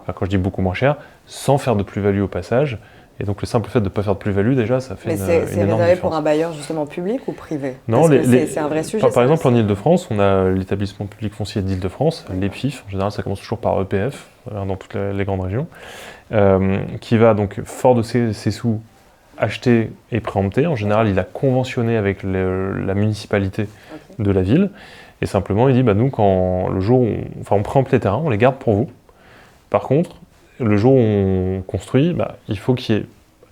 Enfin, quand je dis beaucoup moins cher, sans faire de plus-value au passage. Et donc le simple fait de ne pas faire de plus-value, déjà, ça fait une énorme différence. C'est réservé pour un bailleur justement public ou privé? Non, c'est un vrai sujet. Par exemple, en Ile-de-France, on a l'établissement public foncier d'Ile-de-France, l'EPIF, en général ça commence toujours par EPF, dans toutes les grandes régions, qui va donc, fort de ses sous, acheter et préempter. En général, il a conventionné avec la municipalité de la ville, et simplement il dit, nous, quand le jour où on préempte les terrains, on les garde pour vous. Par contre, le jour où on construit, il faut qu'il y ait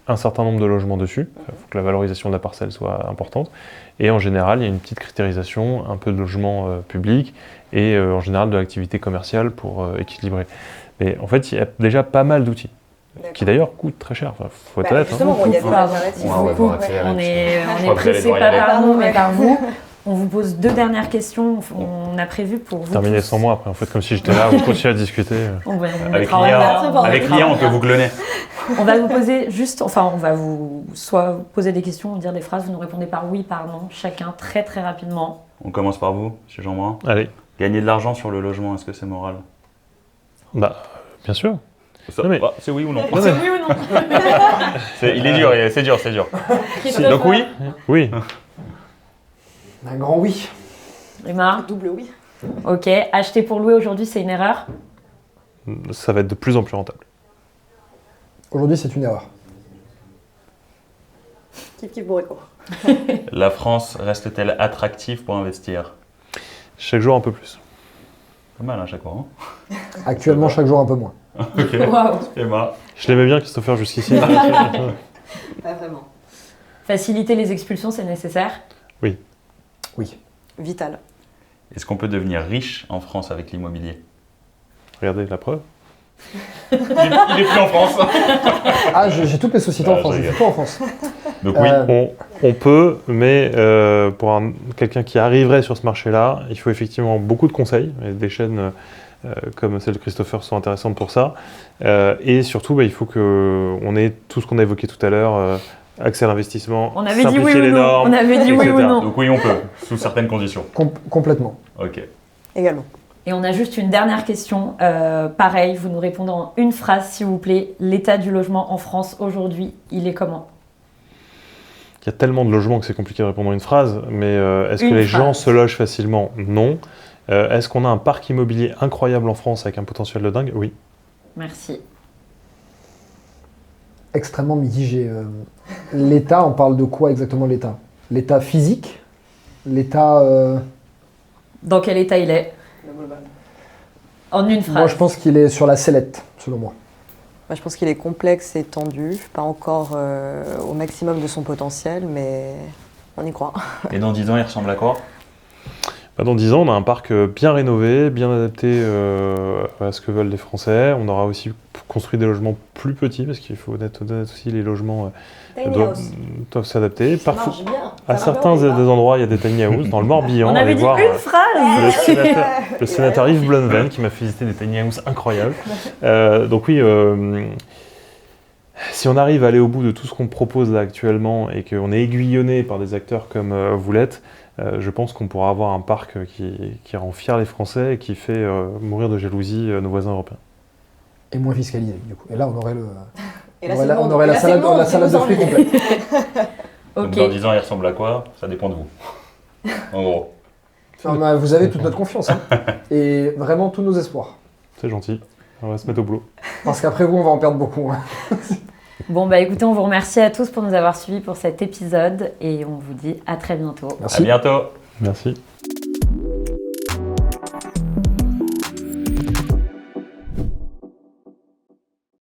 un certain nombre de logements dessus. Il faut que la valorisation de la parcelle soit importante. Et en général, il y a une petite critéririsation, un peu de logements publics et en général de l'activité commerciale pour équilibrer. Mais en fait, il y a déjà pas mal d'outils. Qui d'ailleurs coûtent très cher, faut être honnête. Justement, il y a des alternatives. On est pressé pas par nous, mais par vous. On vous pose 2 dernières questions. On a prévu pour vous. Terminer sans moi après. En fait, comme si j'étais là, on continue à discuter. Avec l'IA, on peut vous cloner. On va vous poser on va vous soit poser des questions ou dire des phrases. Vous nous répondez par oui, par non, chacun très très rapidement. On commence par vous, M. Jean-Morin. Allez. Gagner de l'argent sur le logement, est-ce que c'est moral? Bien sûr. C'est oui ou non? C'est oui ou non? Il est dur, c'est dur. Donc oui? Oui. Un grand oui. Emma? Double oui. Ok. Acheter pour louer aujourd'hui, c'est une erreur? Ça va être de plus en plus rentable. Aujourd'hui, c'est une erreur. Kiff Bourrico. La France reste-t-elle attractive pour investir? Chaque jour un peu plus. Pas mal à chaque fois. Actuellement, chaque jour un peu moins. Ok. Wow. Emma? Je l'aimais bien, Christopher, jusqu'ici. Pas vraiment. Faciliter les expulsions, c'est nécessaire? Oui. Vital. Est-ce qu'on peut devenir riche en France avec l'immobilier? Regardez la preuve. Il est plus en France. J'ai toutes les sociétés en France, je suis pas en France. Donc oui. On peut, mais pour quelqu'un qui arriverait sur ce marché-là, il faut effectivement beaucoup de conseils. Et des chaînes comme celle de Christopher sont intéressantes pour ça. Et surtout, il faut qu'on ait tout ce qu'on a évoqué tout à l'heure, accès à l'investissement, simplifier les normes, On avait dit oui ou non. Donc oui, on peut, sous certaines conditions. Complètement. Ok. Également. Et on a juste une dernière question. Pareil, vous nous répondez en une phrase, s'il vous plaît. L'état du logement en France aujourd'hui, il est comment? Il y a tellement de logements que c'est compliqué de répondre en une phrase, mais est-ce que les gens se logent facilement? Non. Est-ce qu'on a un parc immobilier incroyable en France avec un potentiel de dingue? Oui. Merci. Extrêmement mitigé. L'État, on parle de quoi exactement l'État? L'État physique? L'État... Dans quel état il est? En une phrase. Moi, je pense qu'il est sur la sellette, selon moi. Je pense qu'il est complexe et tendu, pas encore au maximum de son potentiel, mais on y croit. Et dans 10 ans, il ressemble à quoi? Dans 10 ans, on a un parc bien rénové, bien adapté à ce que veulent les Français. On aura aussi construit des logements plus petits, parce qu'il faut être honnête aussi, les logements doivent s'adapter. Parfois, à certains des endroits, il y a des tiny houses. Dans le Morbihan, on avait dit une phrase. Le sénateur Yves Blonven qui m'a fait visiter des tiny houses incroyables. Donc oui, si on arrive à aller au bout de tout ce qu'on propose là actuellement et qu'on est aiguillonné par des acteurs comme vous l'êtes, je pense qu'on pourra avoir un parc qui rend fier les Français et qui fait mourir de jalousie nos voisins européens. Et moins fiscalisé, du coup. Et là, on aurait on aurait la salade de fruits complète. Donc dans 10 ans, il ressemble à quoi? Ça dépend de vous. En gros. Vous avez toute notre confiance. Et vraiment tous nos espoirs. C'est gentil. On va se mettre au boulot. Parce qu'après vous, on va en perdre beaucoup. Bon, bah écoutez, on vous remercie à tous pour nous avoir suivis pour cet épisode et on vous dit à très bientôt. Merci. À bientôt. Merci.